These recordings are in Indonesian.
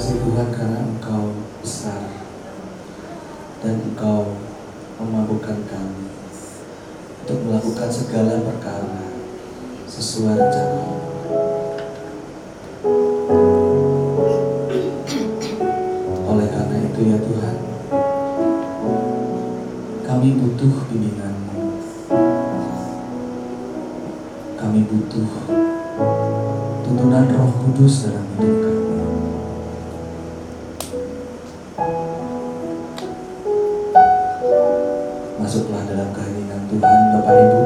kasih Tuhan karena Engkau besar dan Engkau memampukan kami untuk melakukan segala perkara sesuai rencana. Oleh karena itu ya Tuhan, kami butuh bimbingan-Mu. Kami butuh tuntunan Roh Kudus dalam hidup kami. Masuklah dalam keheningan Tuhan, Bapak Ibu.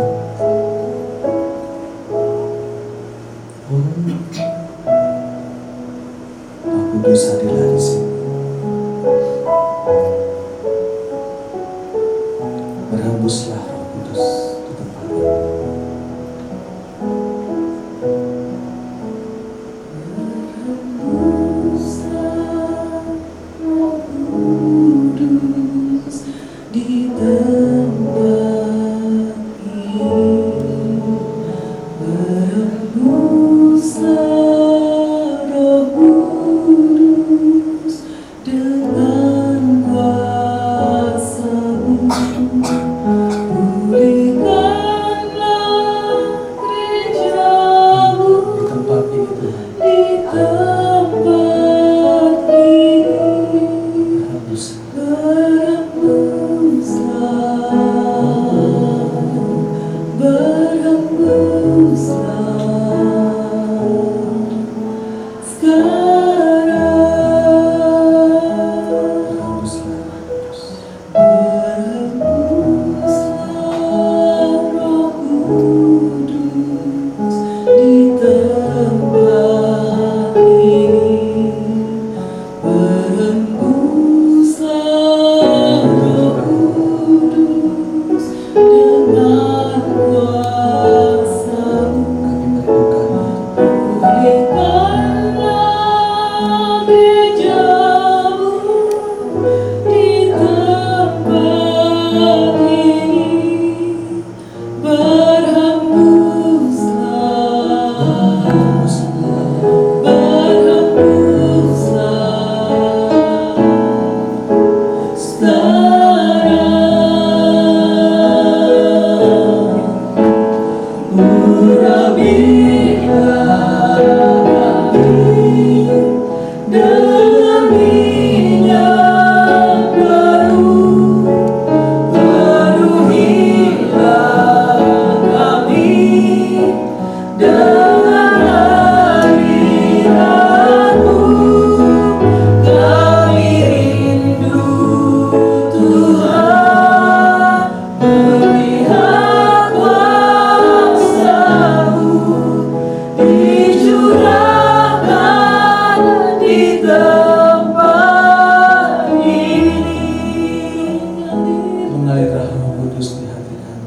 Roh Kudus hadirlah di sini. Berhembuslah Roh Kudus di tempat ini. Roh Kudus di hati kami.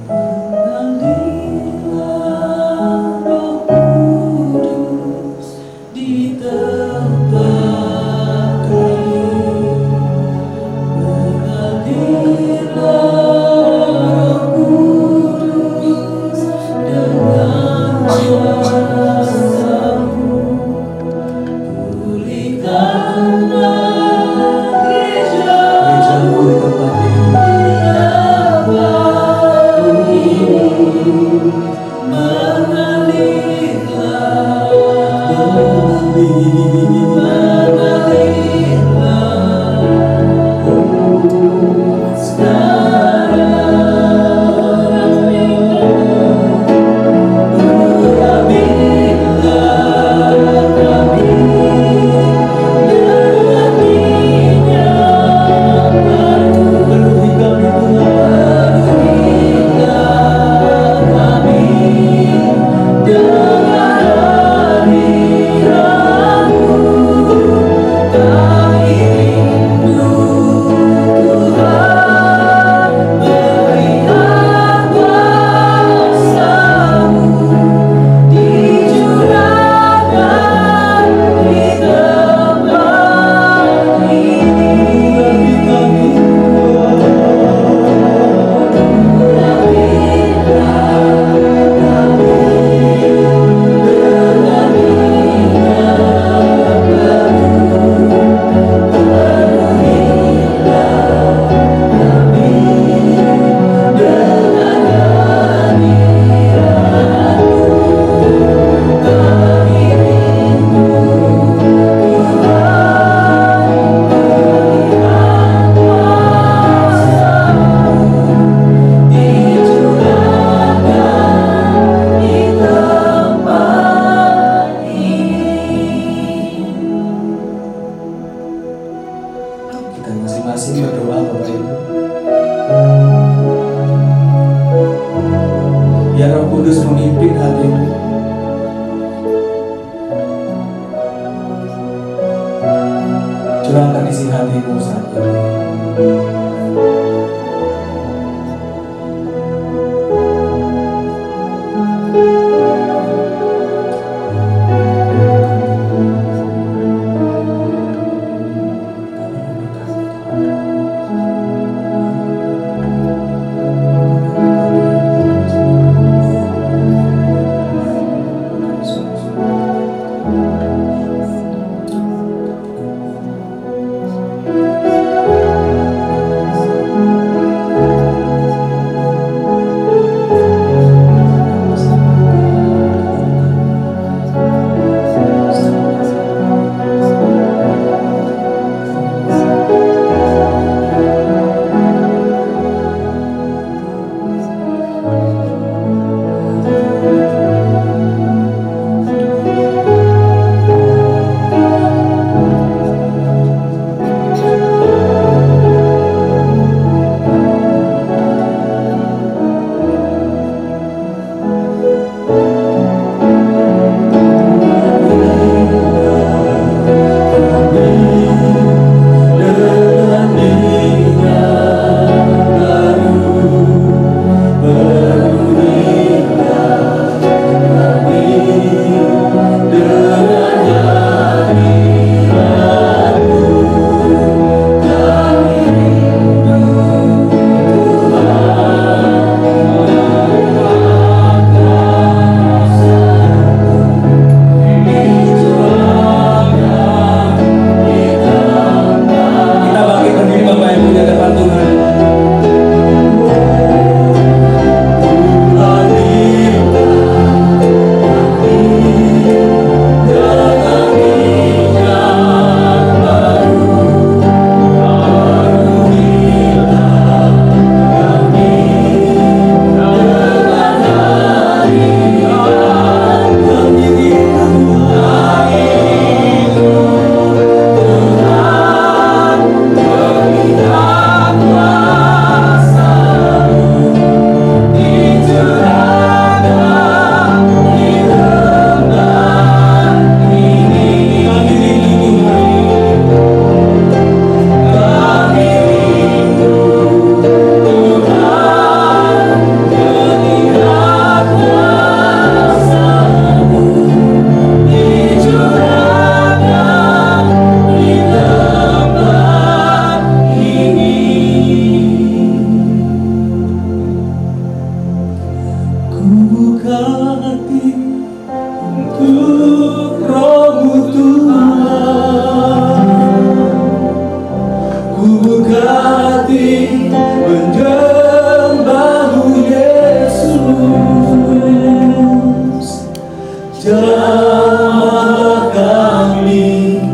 Jamah kami,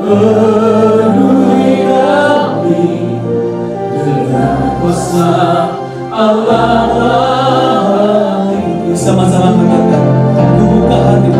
penuhi kami dengan kuasa Allah. Sama-sama mengatakan, ku buka hati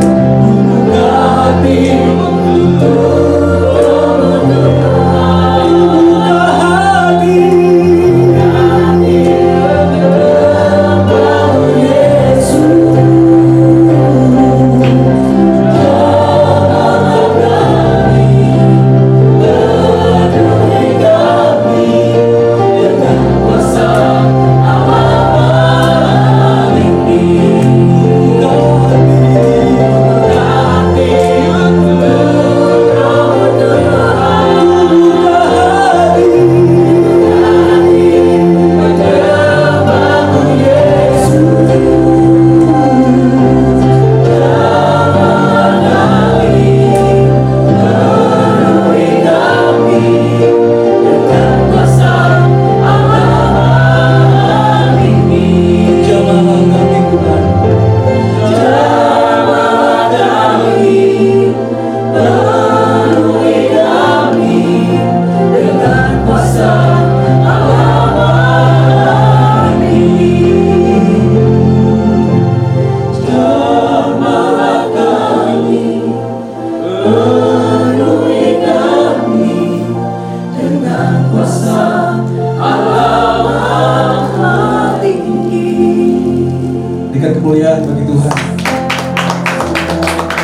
kemuliaan bagi Tuhan.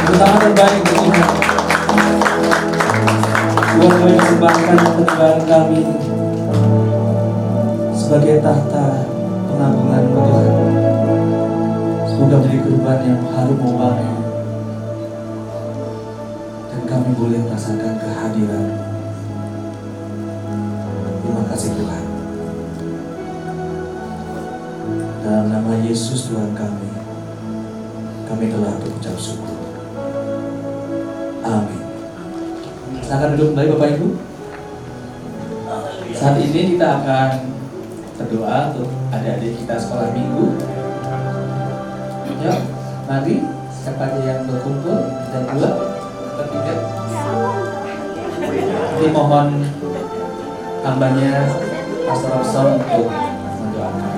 Pertama terbaik bagi Tuhan. Tuhan boleh persembahkan peninggalan kami sebagai tahta pengampunan Tuhan. Semoga menjadi kurban yang harum wangi dan kami boleh merasakan kehadiran. Terima kasih Tuhan. Dalam nama Yesus Tuhan kami telah berucap syukur. Amin. Silakan duduk kembali Bapak Ibu. Saat ini kita akan berdoa untuk adik-adik kita sekolah minggu. Ya, mari siapa yang berkumpul dan dua atau tiga. Jadi mohon hambanya Pastor Robson untuk mendoakan.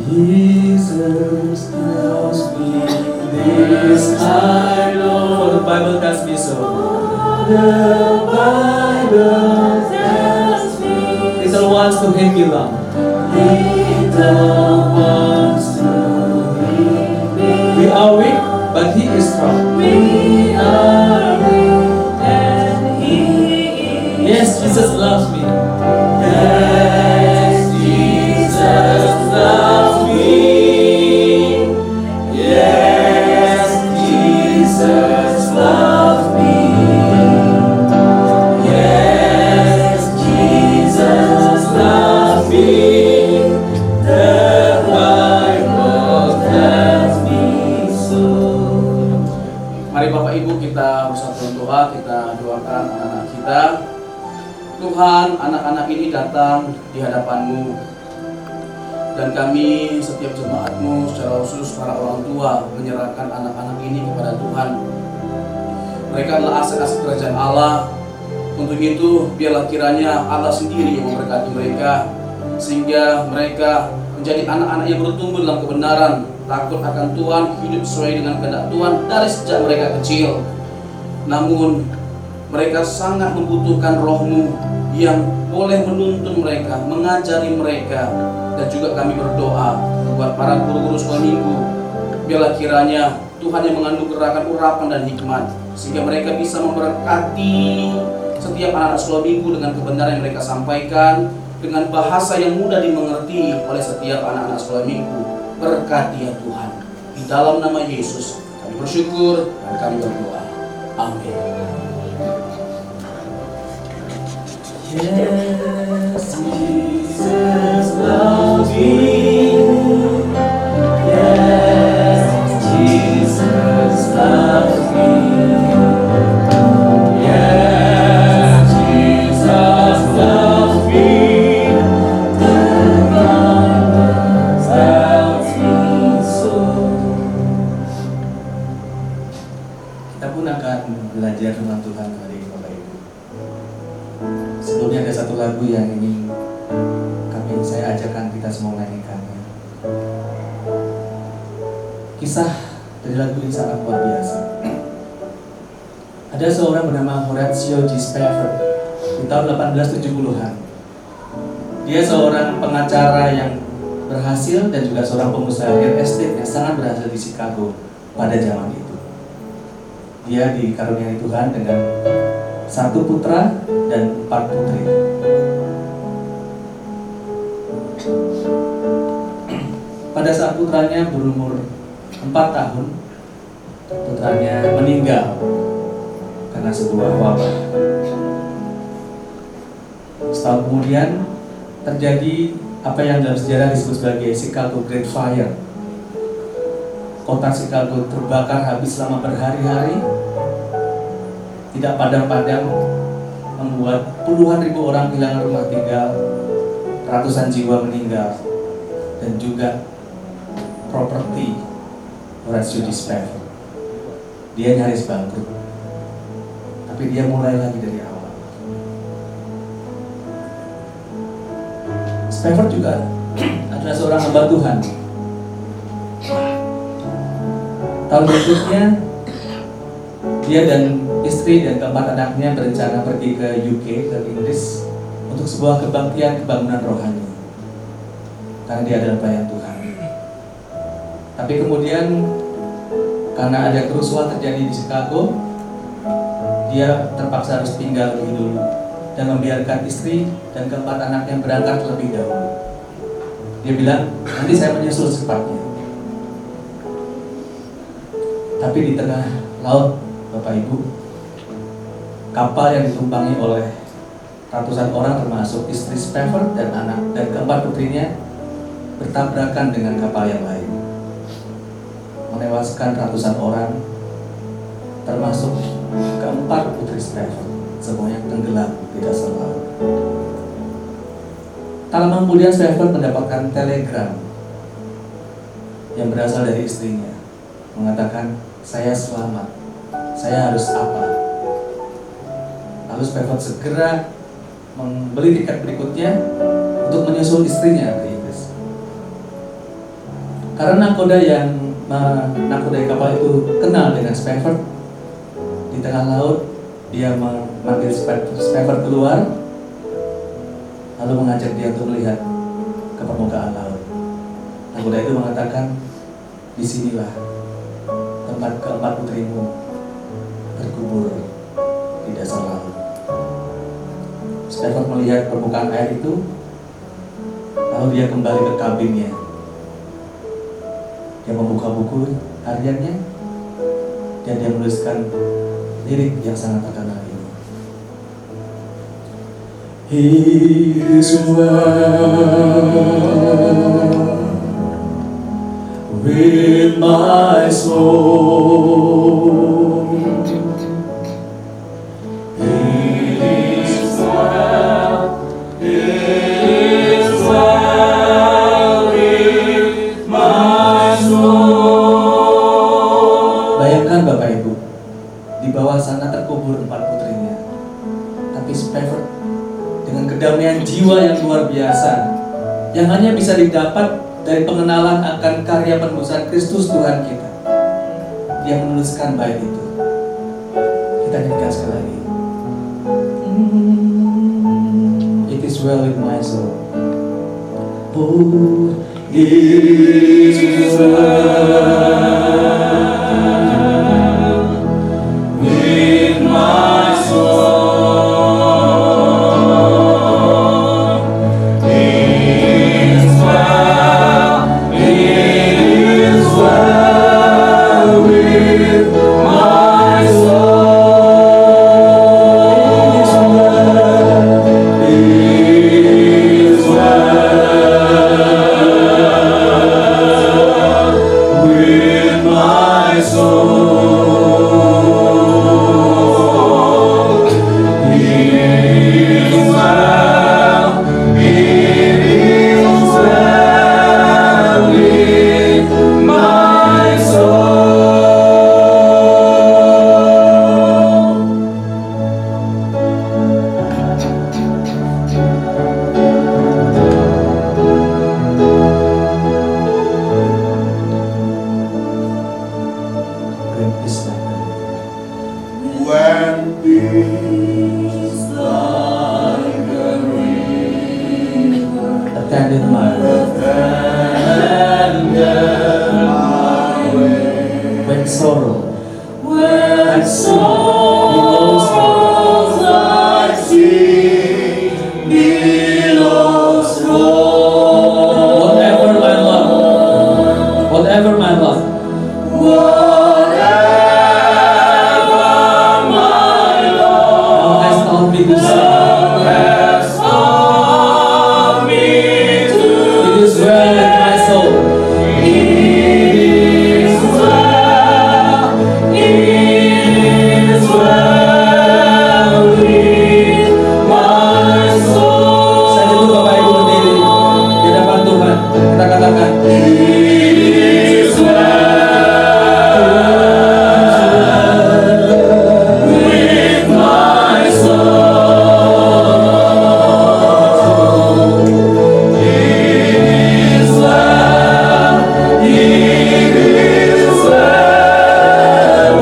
Jesus loves me, this I know. The Bible tells me so. The Bible tells me. Little ones to Him belong. Little ones to Him belong. We are weak, but He is strong. We are weak, and He is. Yes, Jesus loves me. Yes, Jesus loves me. Yes, Jesus loves me. Yes, Jesus loves me. The Bible tells me so. Mari Bapak Ibu kita bersatu doa, kita doakan anak-anak kita. Tuhan, anak-anak ini datang di hadapan-Mu. Dan kami setiap jemaat-Mu secara khusus para orang tua menyerahkan anak-anak ini kepada Tuhan. Mereka adalah aset-aset kerajaan Allah. Untuk itu biarlah kiranya Allah sendiri yang memberkati mereka, sehingga mereka menjadi anak-anak yang bertumbuh dalam kebenaran, takut akan Tuhan, hidup sesuai dengan kehendak Tuhan dari sejak mereka kecil. Namun mereka sangat membutuhkan Roh-Mu yang boleh menuntun mereka, mengajari mereka. Dan juga kami berdoa buat para guru-guru sekolah minggu, biarlah kiranya Tuhan yang menganugerahkan urapan dan hikmat, sehingga mereka bisa memberkati setiap anak-anak sekolah minggu dengan kebenaran yang mereka sampaikan, dengan bahasa yang mudah dimengerti oleh setiap anak-anak sekolah minggu. Berkati ya Tuhan, di dalam nama Yesus kami bersyukur dan kami berdoa. Amin. Yes, Jesus loves me. Yes, Jesus loves me. Yes, Jesus loves me. The Bible tells me so. kita belajar firman Tuhan hari ini Bapak Ibu. Sebelumnya ada satu lagu yang ingin saya ajarkan kita semua menyanyikannya. Kisah dari lagu ini sangat luar biasa. Ada seorang bernama Horatio G. Spafford di tahun 1870-an. Dia seorang pengacara yang berhasil dan juga seorang pengusaha real estate yang sangat berhasil di Chicago pada zaman itu. Dia dikaruniai Tuhan dengan 1 putra dan 4 putri. Pada saat putranya berumur 4 tahun, putranya meninggal karena sebuah wabah. Setahun kemudian terjadi apa yang dalam sejarah disebut sebagai Chicago Great Fire. Kota Chicago terbakar habis selama berhari-hari, tidak padam-padam, membuat puluhan ribu orang kehilangan rumah tinggal, ratusan jiwa meninggal, dan juga properti Horatio G. Spafford. Dia nyaris bangkrut, tapi dia mulai lagi dari awal. Spafford juga adalah seorang hamba Tuhan. Tahun berikutnya, dia dan istri dan keempat anaknya berencana pergi ke UK, ke Inggris, untuk sebuah kebaktian kebangunan rohani. Karena dia adalah pelayan Tuhan. Tapi kemudian, karena ada kerusuhan terjadi di Chicago, dia terpaksa harus tinggal lebih dulu dan membiarkan istri dan keempat anaknya berangkat lebih dahulu. Dia bilang, nanti saya menyusul secepatnya. Tapi di tengah laut, Bapak Ibu, kapal yang ditumpangi oleh ratusan orang termasuk istri Spafford dan anak dan keempat putrinya bertabrakan dengan kapal yang lain, menewaskan ratusan orang, termasuk keempat putri Spafford, semuanya tenggelam di dasar laut. Tak lama kemudian Spafford mendapatkan telegram yang berasal dari istrinya, mengatakan, saya selamat, saya harus apa? Lalu Spafford segera membeli tiket berikutnya untuk menyusul istrinya ke Inggris. Karena nakoda yang menakodai kapal itu kenal dengan Spafford, di tengah laut dia memanggil Spafford keluar, lalu mengajak dia untuk melihat ke permukaan laut. Nakoda itu mengatakan, disinilah tempat keempat putrimu terkubur di dasar laut. Spafford melihat permukaan air itu, lalu dia kembali ke kabinnya. Dia membuka buku hariannya dan dia menuliskan lirik yang sangat terkenal ini. He is well with my soul. It is well with my soul. Bayangkan Bapak Ibu, di bawah sana terkubur 4 putrinya, tapi Spafford dengan kedamaian jiwa yang luar biasa, yang hanya bisa didapat dari pengenalan akan karya penebusan Kristus Tuhan kita, dia menuliskan bait itu. Kita nyanyikan sekali lagi. It is well with my soul. Oh, it is well with my soul. when sorrow When souls like sea billows roll. whatever my lot, whatever my lot, Whatever my thou hast taught me to say, has taught me to it is well with my soul. is well, is well with my soul. Saya dulu Bapak Ibu berdiri di depan Tuhan. Kita katakan, Is well with my soul. Is well, it is well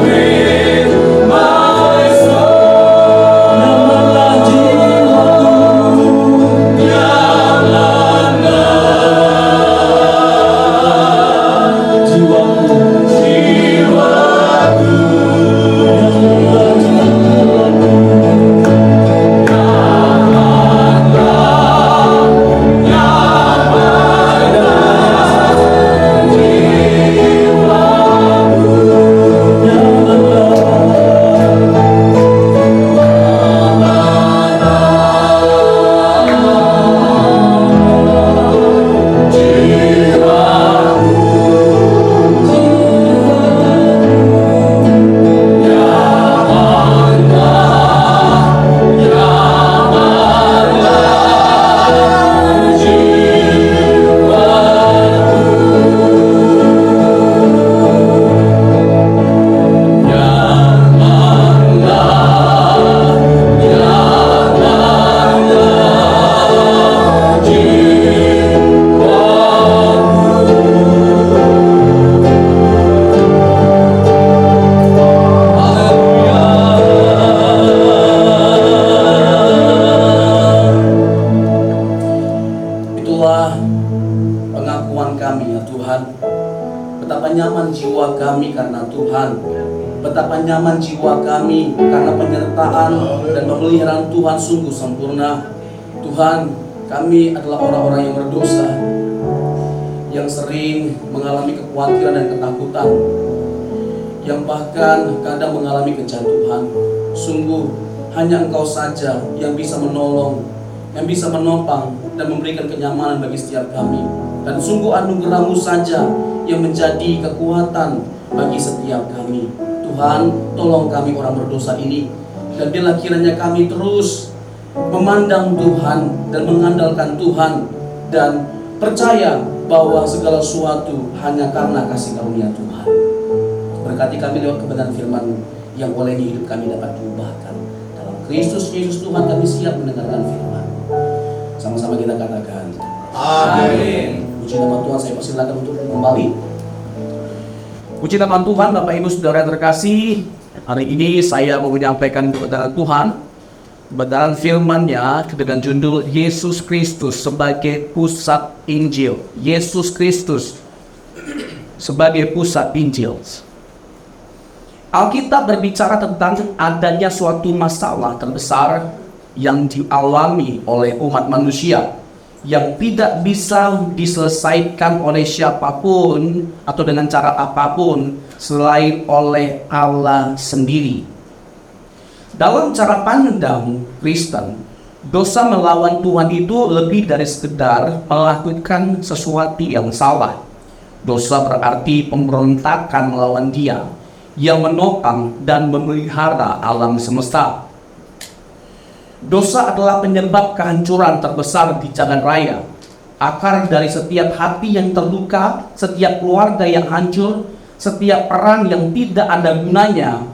with my soul. nyamanlah jiwaku, jiwaku, itulah pengakuan kami ya Tuhan. Betapa nyaman jiwa kami karena Tuhan. Betapa nyaman jiwa kami karena penyertaan dan pemeliharaan Tuhan sungguh sempurna. Tuhan, kami adalah orang-orang yang berdosa, yang sering mengalami kekhawatiran dan ketakutan, yang bahkan kadang mengalami kejatuhan. Sungguh hanya Engkau saja yang bisa menolong, yang bisa menopang dan memberikan kenyamanan bagi setiap kami. Dan sungguh anugerah-Mu saja yang menjadi kekuatan bagi setiap kami. Tuhan, tolong kami orang berdosa ini, dan biarlah kiranya kami terus memandang Tuhan dan mengandalkan Tuhan dan percaya bahwa segala sesuatu hanya karena kasih karunia Tuhan. Berkati kami lewat kebenaran firman yang oleh hidup kami dapat diubahkan. Dalam Kristus Yesus Tuhan kami siap mendengarkan firman. Sama-sama kita katakan Amin. puji nama Tuhan. Saya persilakan untuk kembali. Puji nama Tuhan, Bapak Ibu Saudara terkasih. Hari ini saya mau menyampaikan kepada Tuhan kebenaran firman-Nya dengan judul Yesus Kristus sebagai pusat Injil. Yesus Kristus sebagai pusat Injil. Alkitab berbicara tentang adanya suatu masalah terbesar yang dialami oleh umat manusia yang tidak bisa diselesaikan oleh siapapun atau dengan cara apapun selain oleh Allah sendiri. Dalam cara pandang Kristen, dosa melawan Tuhan itu lebih dari sekedar melakukan sesuatu yang salah. Dosa berarti pemberontakan melawan Dia yang menopang dan memelihara alam semesta. Dosa adalah penyebab kehancuran terbesar di jalan raya. Akar dari setiap hati yang terluka, setiap keluarga yang hancur, setiap perang yang tidak ada gunanya,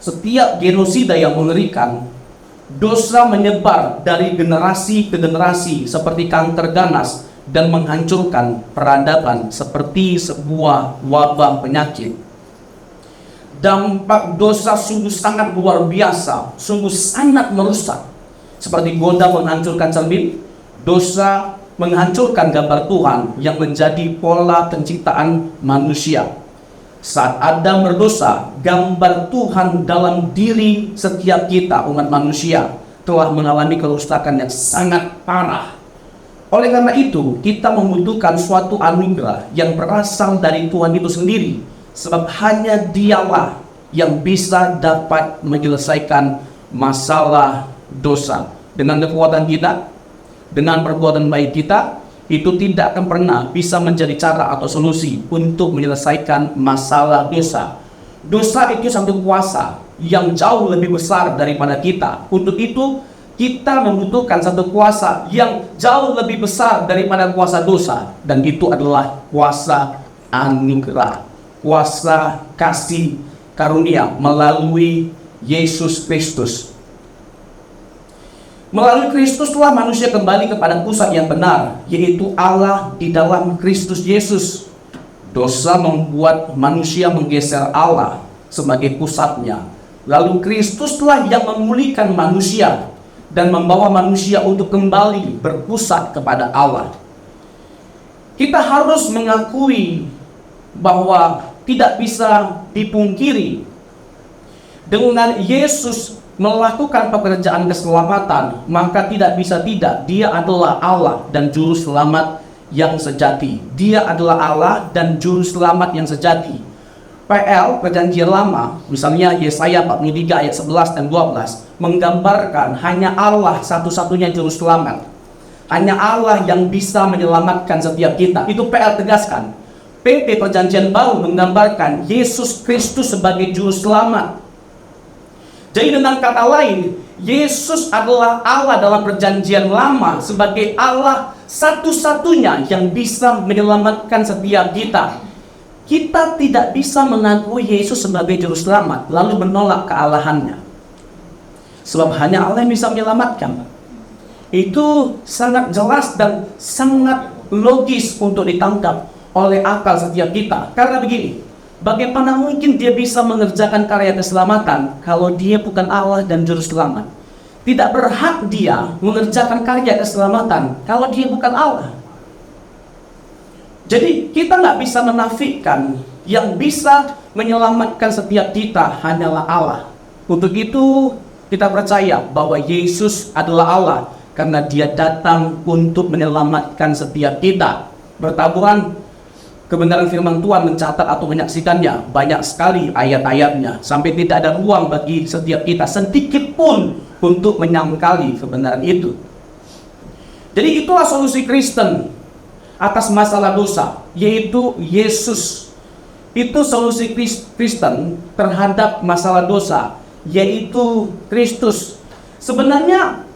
setiap genosida yang mengerikan. Dosa menyebar dari generasi ke generasi seperti kanker ganas dan menghancurkan peradaban seperti sebuah wabah penyakit. Dampak dosa sungguh sangat luar biasa, sungguh sangat merusak. Seperti goda menghancurkan cermin, dosa menghancurkan gambar Tuhan yang menjadi pola penciptaan manusia. Saat Adam berdosa, gambar Tuhan dalam diri setiap kita, umat manusia, telah mengalami kerusakan yang sangat parah. Oleh karena itu, kita membutuhkan suatu anugerah yang berasal dari Tuhan itu sendiri, sebab hanya Dialah yang bisa dapat menyelesaikan masalah dosa. Dengan kekuatan kita, dengan perbuatan baik kita, itu tidak akan pernah bisa menjadi cara atau solusi untuk menyelesaikan masalah dosa. Dosa itu satu kuasa yang jauh lebih besar daripada kita. Untuk itu, kita membutuhkan satu kuasa yang jauh lebih besar daripada kuasa dosa. Dan itu adalah kuasa anugerah, kuasa kasih karunia melalui Yesus Kristus. Melalui Kristuslah manusia kembali kepada pusat yang benar, yaitu Allah di dalam Kristus Yesus. Dosa membuat manusia menggeser Allah sebagai pusatnya. Lalu Kristuslah yang memulihkan manusia dan membawa manusia untuk kembali berpusat kepada Allah. Kita harus mengakui bahwa tidak bisa dipungkiri, dengan Yesus melakukan pekerjaan keselamatan, maka tidak bisa tidak, Dia adalah Allah dan juru selamat yang sejati. Dia adalah Allah dan juru selamat yang sejati. PL Perjanjian Lama, misalnya Yesaya 43 ayat 11 dan 12, menggambarkan hanya Allah satu-satunya juru selamat. Hanya Allah yang bisa menyelamatkan setiap kita. Itu PL tegaskan. PP Perjanjian Baru menggambarkan Yesus Kristus sebagai juru selamat. Jadi dengan kata lain, Yesus adalah Allah dalam Perjanjian Lama sebagai Allah satu-satunya yang bisa menyelamatkan setiap kita. Kita tidak bisa mengakui Yesus sebagai juru selamat lalu menolak kealahannya. Sebab hanya Allah yang bisa menyelamatkan. Itu sangat jelas dan sangat logis untuk ditangkap oleh akal setiap kita. Karena begini, bagaimana mungkin Dia bisa mengerjakan karya keselamatan kalau Dia bukan Allah dan juru selamat? Tidak berhak Dia mengerjakan karya keselamatan kalau Dia bukan Allah. Jadi kita nggak bisa menafikan yang bisa menyelamatkan setiap kita hanyalah Allah. Untuk itu kita percaya bahwa Yesus adalah Allah karena Dia datang untuk menyelamatkan setiap kita. Bertaburan kebenaran firman Tuhan mencatat atau menyaksikannya banyak sekali ayat-ayatnya, sampai tidak ada ruang bagi setiap kita sedikit pun untuk menyangkali kebenaran itu. Jadi itulah solusi Kristen atas masalah dosa, yaitu Yesus. Itu solusi Kristen terhadap masalah dosa, yaitu Kristus. Sebenarnya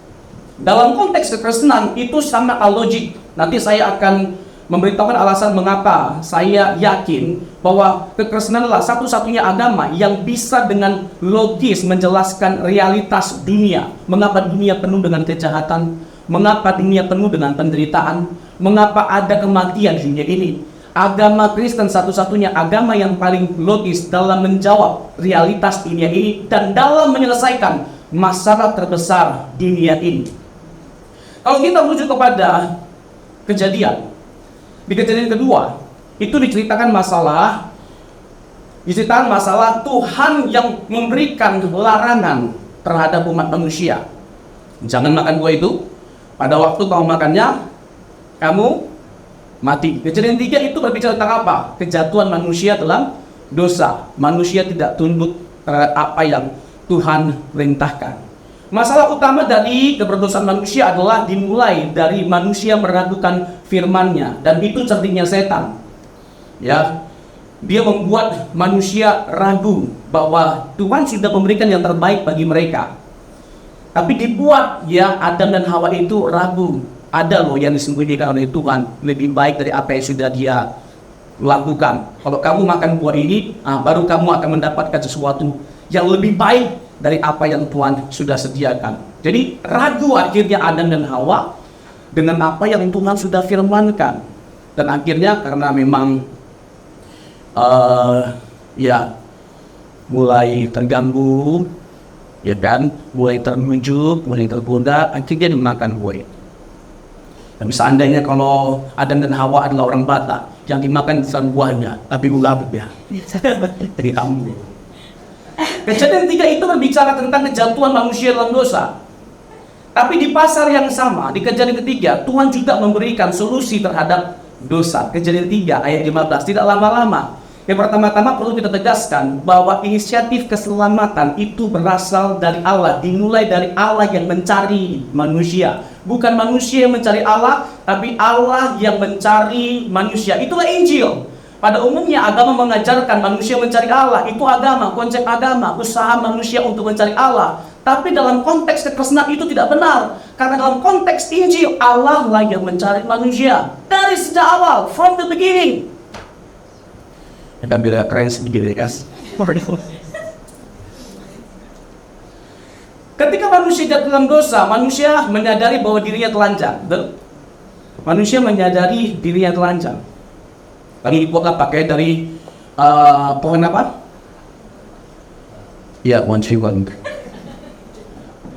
dalam konteks kekristenan itu sangat logik. Nanti saya akan memberitahukan alasan mengapa saya yakin bahwa kekristenan adalah satu-satunya agama yang bisa dengan logis menjelaskan realitas dunia. Mengapa dunia penuh dengan kejahatan, mengapa dunia penuh dengan penderitaan, mengapa ada kematian di dunia ini. Agama Kristen satu-satunya agama yang paling logis dalam menjawab realitas dunia ini dan dalam menyelesaikan masalah terbesar dunia ini. Kalau kita merujuk kepada Kejadian, di Kejadian kedua, itu diceritakan masalah Tuhan yang memberikan larangan terhadap umat manusia. Jangan makan buah itu, pada waktu kamu makannya, kamu mati. Kejadian 3 itu berbicara tentang apa? Kejatuhan manusia dalam dosa. Manusia tidak tunduk terhadap apa yang Tuhan perintahkan. Masalah utama dari keberdosaan manusia adalah dimulai dari manusia meragukan firman-Nya, dan itu cerdinya setan. Ya, dia membuat manusia ragu bahwa Tuhan sudah memberikan yang terbaik bagi mereka. Tapi dibuat ya Adam dan Hawa itu ragu. Ada loh yang disembunyikan oleh Tuhan lebih baik dari apa yang sudah Dia lakukan. Kalau kamu makan buah ini, baru kamu akan mendapatkan sesuatu yang lebih baik dari apa yang Tuhan sudah sediakan. Jadi ragu akhirnya Adam dan Hawa dengan apa yang Tuhan sudah firmankan. Dan akhirnya karena memang mulai terganggu, ya kan, mulai termujuk, mulai tergoda, akhirnya dimakan buah. Dan seandainya kalau Adam dan Hawa adalah orang Batak yang dimakan buahnya, tapi ulap ya. Dari kamu. Kejadian 3 itu berbicara tentang kejatuhan manusia dalam dosa. Tapi di pasal yang sama, di kejadian 3, Tuhan juga memberikan solusi terhadap dosa. Kejadian 3 ayat 15, tidak lama-lama. Yang pertama-tama perlu kita tegaskan bahwa inisiatif keselamatan itu berasal dari Allah, dimulai dari Allah yang mencari manusia. Bukan manusia yang mencari Allah, tapi Allah yang mencari manusia. Itulah Injil. Pada umumnya agama mengajarkan manusia mencari Allah. Itu agama, konsep agama, usaha manusia untuk mencari Allah. Tapi dalam konteks kekristenan itu tidak benar. Karena dalam konteks Injil, Allah lah yang mencari manusia. Dari sejak awal, from the beginning. Kita bila keren sedikit ya guys. Ketika manusia jatuh dalam dosa, manusia menyadari bahwa dirinya telanjang. Manusia menyadari dirinya telanjang. Lalu dibuatlah pakai dari pohon apa? Ya, pohon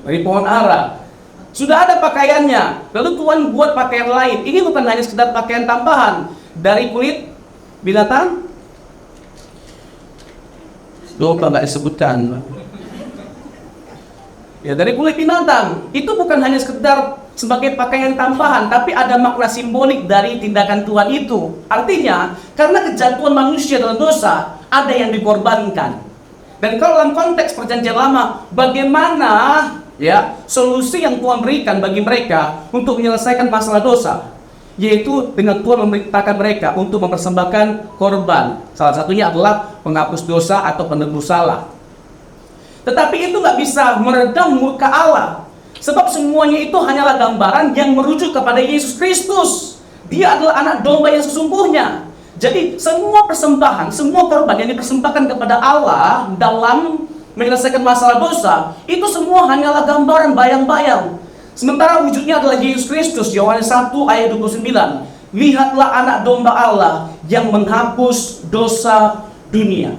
dari pohon ara. Sudah ada pakaiannya. Lalu Tuhan buat pakaian lain. Ini bukan hanya sekedar pakaian tambahan dari kulit binatang. Lupa nggak disebutkan. Ya, dari kulit binatang. Itu bukan hanya sekedar sebagai pakaian tambahan, tapi ada makna simbolik dari tindakan Tuhan itu. Artinya, karena kejatuhan manusia dalam dosa, ada yang dikorbankan. Dan kalau dalam konteks perjanjian lama, bagaimana ya solusi yang Tuhan berikan bagi mereka untuk menyelesaikan masalah dosa? Yaitu dengan Tuhan memerintahkan mereka untuk mempersembahkan korban. Salah satunya adalah penghapus dosa atau penebus salah. Tetapi itu nggak bisa meredam murka Allah. Sebab semuanya itu hanyalah gambaran yang merujuk kepada Yesus Kristus. Dia adalah anak domba yang sesungguhnya. Jadi semua persembahan, semua korban yang dipersembahkan kepada Allah dalam menyelesaikan masalah dosa, itu semua hanyalah gambaran bayang-bayang. Sementara wujudnya adalah Yesus Kristus. Yohanes 1 ayat 29. Lihatlah anak domba Allah yang menghapus dosa dunia.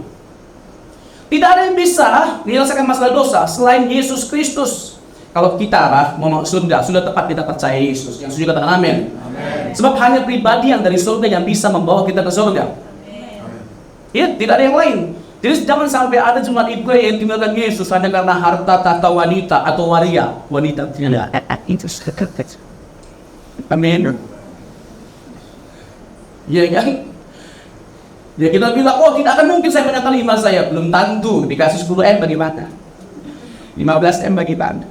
Tidak ada yang bisa menyelesaikan masalah dosa selain Yesus Kristus. Kalau kita mau surga, sudah tepat kita percaya Yesus. Yang setuju katakan amin. Sebab hanya pribadi yang dari surga yang bisa membawa kita ke surga. Ya, tidak ada yang lain. Jadi jangan sampai ada jemaat Ibrani yang tinggalkan Yesus hanya karena harta, tahta, wanita atau waria. Wanita tidak. Amin. Ya kan? Ya kita bilang, oh tidak akan mungkin saya menyatakan iman saya. Belum tentu. Dikasih 10M bagaimana? 15M bagaimana?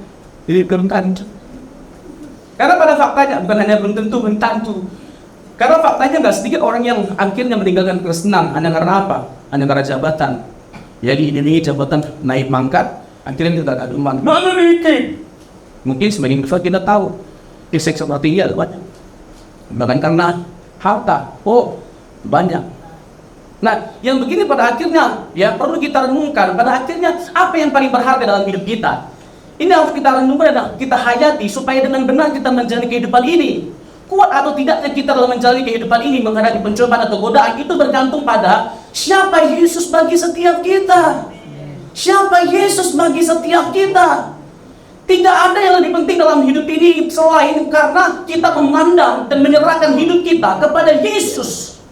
Jadi belum tentu. Karena pada faktanya, bukan hanya belum tentu, belum tentu. Karena faktanya nggak sedikit orang yang akhirnya meninggalkan kekristenan hanya karena apa? Hanya karena jabatan. Jadi ini jabatan naik mangkat, akhirnya tidak ada iman. Mungkin sebagian besar kita tahu, seks seperti dia banyak. Bahkan karena harta, oh banyak. Nah, yang begini pada akhirnya ya perlu kita renungkan. Pada akhirnya apa yang paling berharga dalam hidup kita? Ini harus kita renungkan dan kita hayati supaya dengan benar kita menjalani kehidupan ini. Kuat atau tidaknya kita dalam menjalani kehidupan ini menghadapi pencobaan atau godaan itu bergantung pada siapa Yesus bagi setiap kita. Siapa Yesus bagi setiap kita. Tidak ada yang lebih penting dalam hidup ini selain karena kita memandang dan menyerahkan hidup kita kepada Yesus.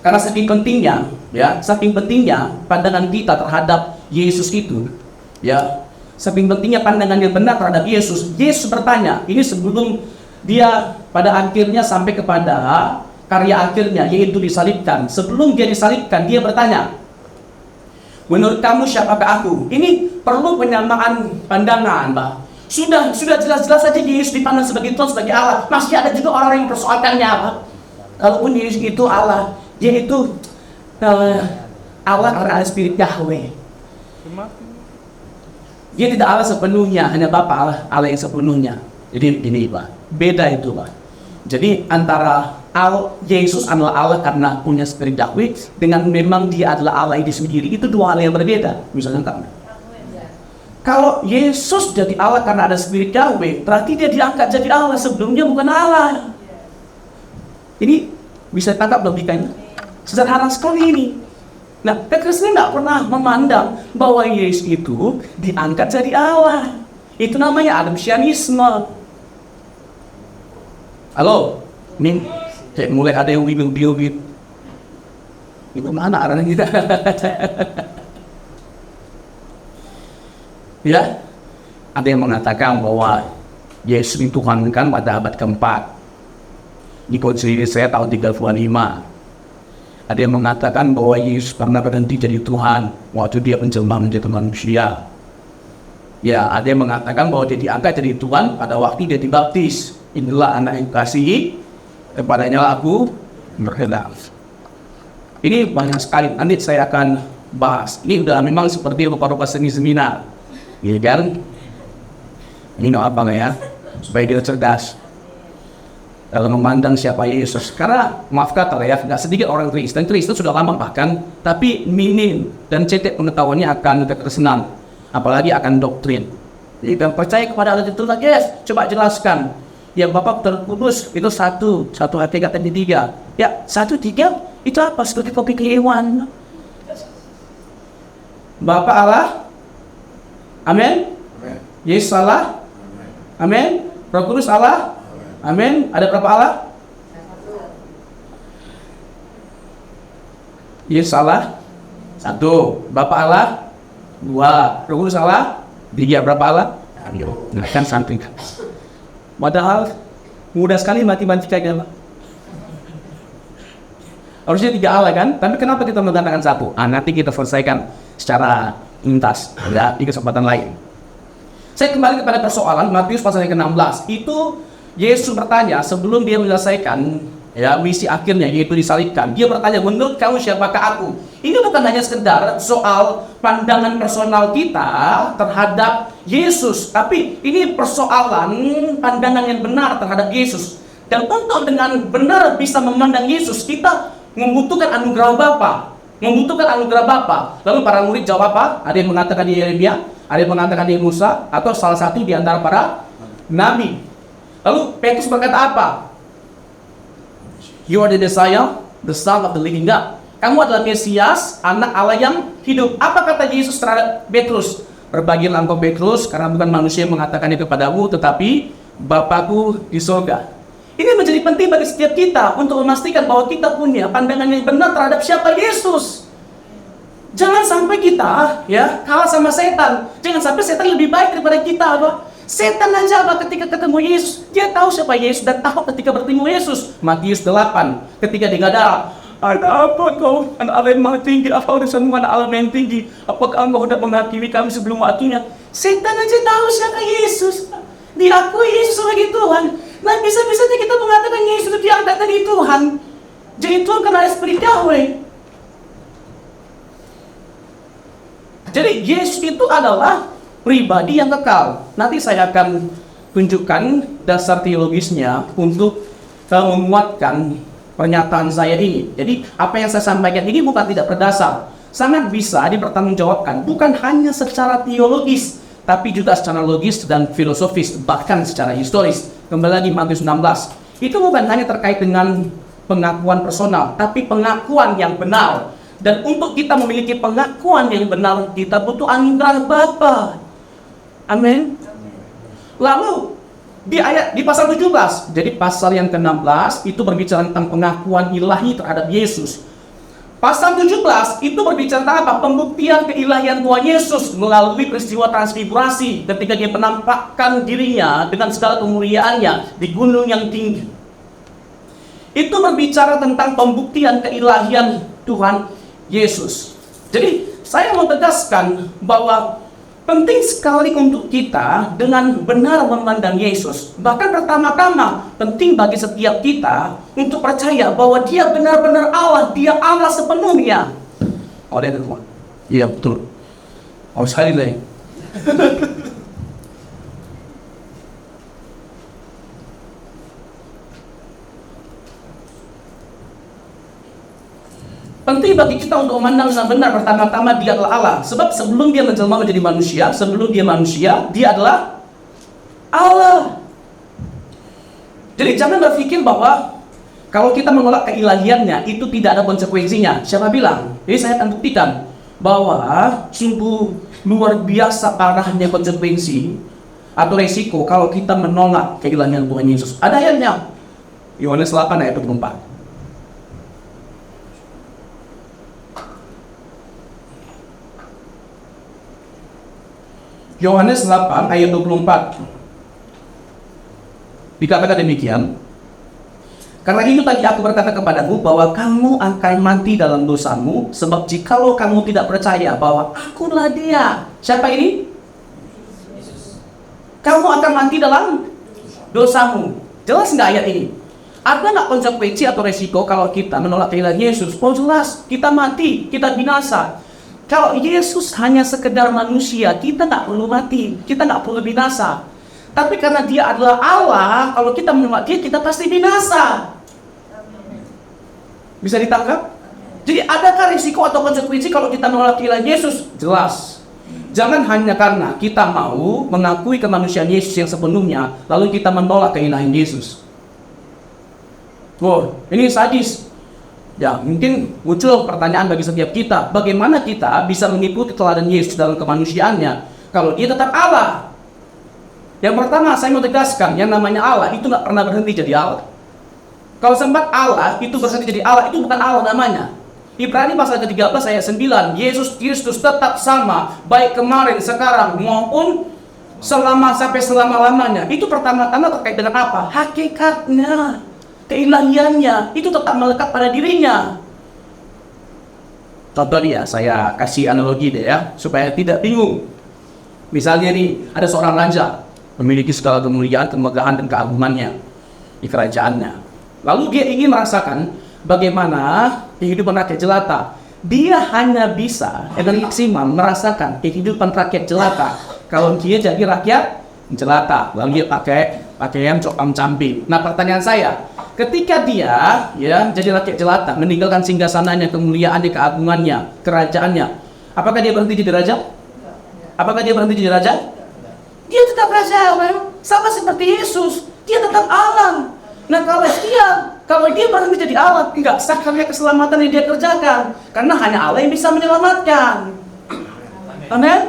Karena saking pentingnya, ya, saking pentingnya pandangan kita terhadap Yesus itu, ya, saking pentingnya pandangan yang benar terhadap Yesus. Yesus bertanya, ini sebelum dia pada akhirnya sampai kepada karya akhirnya, yaitu disalibkan. Sebelum dia disalibkan, dia bertanya, menurut kamu siapakah aku? Ini perlu penyamaan pandangan, Mbak. Sudah jelas-jelas saja Yesus dipandang sebagai Tuhan, sebagai Allah. Masih ada juga orang yang mempersoalkannya, Pak. Kalaupun Yesus itu Allah, dia itu Allah karena ada spirit Yahweh. Dia tidak Allah sepenuhnya, hanya Bapa Allah yang sepenuhnya. Jadi ini Pak, beda itu Pak. Jadi antara Yesus adalah Allah karena punya spirit Yahweh dengan memang dia adalah Allah itu sendiri, itu dua hal yang berbeda. Misalnya kalau Yesus jadi Allah karena ada spirit Yahweh, berarti dia diangkat jadi Allah, sebelumnya bukan Allah. Ini bisa tangkap logikanya? Sederhana sekali ini. Nah, kekristenan tidak pernah memandang bahwa Yesus itu diangkat jadi Allah. Itu namanya adopsianisme. Halo, ini kayak mulai ada yang bingung-bingung. Ini kemana arahnya kita? Ya, ada yang mengatakan bahwa Yesus dituhankan pada abad keempat. Di konsili saya tahun 35. Ada yang mengatakan bahwa Yesus pernah berhenti jadi Tuhan waktu dia menjelma menjadi manusia. Ya, ada yang mengatakan bahwa dia diangkat jadi Tuhan pada waktu dia dibaptis. Inilah anak yang kasihi, kepadanya aku berkenan. Ini banyak sekali, nanti saya akan bahas. Ini udah memang seperti rupa-rupa seni seminar, ya kan? Ini apa ya? Supaya kita cerdas dalam memandang siapa Yesus. Karena maaf kata ya, nggak sedikit orang Kristen sudah lama bahkan, tapi minim dan cetek pengetahuannya akan kekristenan, apalagi akan doktrin. Jadi dan percaya kepada Allah itu lagi, yes, coba jelaskan. Ya Bapak terkudus itu satu hati kata tiga. Ya 1, 3 itu apa? Seperti kopi kehewan. Bapak Allah, amin. Yesus Allah, amin. Roh Kudus Allah, amin. Ada berapa Allah? Yesus Allah 1, Bapak Allah 2, Roh Kudus Allah 3, berapa Allah? Nah kan samping. Padahal mudah sekali matematikanya, Pak. Harusnya 3 Allah kan? Tapi kenapa kita mengatakan 1? Nanti kita selesaikan secara lintas ya, di kesempatan lain. Saya kembali kepada persoalan Matius pasal yang ke-16. Itu Yesus bertanya sebelum dia menyelesaikan ya misi akhirnya, yaitu disalibkan. Dia bertanya, menurut kamu siapakah aku? Ini bukan hanya sekedar soal pandangan personal kita terhadap Yesus, tapi ini persoalan pandangan yang benar terhadap Yesus. Dan untuk dengan benar bisa memandang Yesus, kita membutuhkan anugerah Bapa. Lalu para murid jawab apa? Ada yang mengatakan di Yeremia, ada yang mengatakan di Musa, atau salah satu di antara para nabi. Lalu Petrus berkata apa? You are the Messiah, the Son of the Living God. Kamu adalah Mesias, anak Allah yang hidup. Apa kata Yesus terhadap Petrus? Berbahagialah engkau Petrus, karena bukan manusia yang mengatakan itu kepadamu, tetapi Bapakku di surga. Ini menjadi penting bagi setiap kita untuk memastikan bahwa kita punya pandangan yang benar terhadap siapa Yesus. Jangan sampai kita ya kalah sama setan. Jangan sampai setan lebih baik daripada kita, apa? Setan aja apa ketika ketemu Yesus, dia tahu siapa Yesus dan tahu ketika bertemu Yesus. Matius 8, ketika dia ngada, ada apa kau, anak Allah yang maha tinggi, apa urusanmu anak Allah yang tinggi? Apakah engkau hendak menghakimi kami sebelum waktunya? Setan aja tahu siapa Yesus. Diakui Yesus sebagai Tuhan. Nah bisa-bisanya kita mengatakan Yesus itu diangkat dari Tuhan. Jadi Tuhan karena Esprit Yahweh. Jadi Yesus itu adalah pribadi yang kekal. Nanti saya akan tunjukkan dasar teologisnya untuk menguatkan pernyataan saya ini. Jadi apa yang saya sampaikan ini bukan tidak berdasar, sangat bisa dipertanggungjawabkan, bukan hanya secara teologis, tapi juga secara logis dan filosofis, bahkan secara historis. Kembali lagi Matius 16, itu bukan hanya terkait dengan pengakuan personal, tapi pengakuan yang benar. Dan untuk kita memiliki pengakuan yang benar, kita butuh anugerah Bapa. Amin. Lalu di pasal 17, jadi pasal yang ke-16 itu berbicara tentang pengakuan ilahi terhadap Yesus. Pasal 17 itu berbicara tentang apa? Pembuktian keilahian Tuhan Yesus melalui peristiwa transfigurasi ketika dia menampakkan dirinya dengan segala kemuliaannya di gunung yang tinggi. Itu berbicara tentang pembuktian keilahian Tuhan Yesus. Jadi saya mau tegaskan bahwa penting sekali untuk kita dengan benar memandang Yesus. Bahkan pertama-tama penting bagi setiap kita untuk percaya bahwa dia benar-benar Allah, dia Allah sepenuhnya. Oh, dia itu. Iya, betul. Oh, sekali lagi. Penting bagi kita untuk memandang dengan benar pertama-tama dia adalah Allah. Sebab sebelum dia menjelma menjadi manusia, sebelum dia manusia, dia adalah Allah. Jadi jangan berpikir bahwa kalau kita menolak keilahiannya itu tidak ada konsekuensinya. Siapa bilang? Jadi saya akan buktikan bahwa sungguh luar biasa parahnya konsekuensi atau resiko kalau kita menolak keilahian Tuhan Yesus. Ada ayatnya. Yohanes 8 ayat 24. Yohanes 8 ayat 24. Dikatakan demikian, karena itu tadi aku berkata kepadamu bahwa kamu akan mati dalam dosamu, sebab jikalau kamu tidak percaya bahwa akulah dia. Siapa ini? Kamu akan mati dalam dosamu. Jelas nggak ayat ini? Ada nggak konsekuensi atau resiko kalau kita menolak kehendak Yesus? Oh jelas, kita mati, kita binasa. Kalau Yesus hanya sekedar manusia, kita nggak perlu mati, kita nggak perlu binasa. Tapi karena dia adalah Allah, kalau kita menolak dia, kita pasti binasa. Bisa ditangkap? Jadi adakah risiko atau konsekuensi kalau kita menolak kehendak Yesus? Jelas. Jangan hanya karena kita mau mengakui kemanusiaan Yesus yang sepenuhnya, lalu kita menolak keilahian Yesus. Wow, ini sadis. Ya, mungkin muncul pertanyaan bagi setiap kita, bagaimana kita bisa mengikuti teladan Yesus dalam kemanusiaannya kalau dia tetap Allah? Yang pertama, saya mau tegaskan, yang namanya Allah itu nggak pernah berhenti jadi Allah. Kalau sempat Allah itu berhenti jadi Allah, itu bukan Allah namanya. Ibrani pasal ke-13 ayat 9, Yesus Kristus tetap sama, baik kemarin, sekarang, maupun sampai selama-lamanya. Itu pertama-tama terkait dengan apa? Hakikatnya, keilahiannya, itu tetap melekat pada dirinya. Contoh dia, saya kasih analogi deh ya, supaya tidak bingung. Misalnya nih, ada seorang raja, memiliki segala kemuliaan, kemegahan, dan keagungannya di kerajaannya. Lalu dia ingin merasakan bagaimana kehidupan rakyat jelata. Dia hanya bisa dengan maksimal merasakan kehidupan rakyat jelata kalau dia jadi rakyat jelata. Lalu dia pakai pakaian cokam-camping. Nah, pertanyaan saya, ketika dia jadi rakyat jelata, meninggalkan singgasananya, kemuliaannya, keagungannya, kerajaannya, apakah dia berhenti jadi raja? Apakah dia berhenti jadi raja? Dia tetap raja, sama seperti Yesus. Dia tetap Allah. Nah, kalau dia berhenti jadi Allah, enggak sah karya keselamatan yang dia kerjakan, karena hanya Allah yang bisa menyelamatkan. Amin.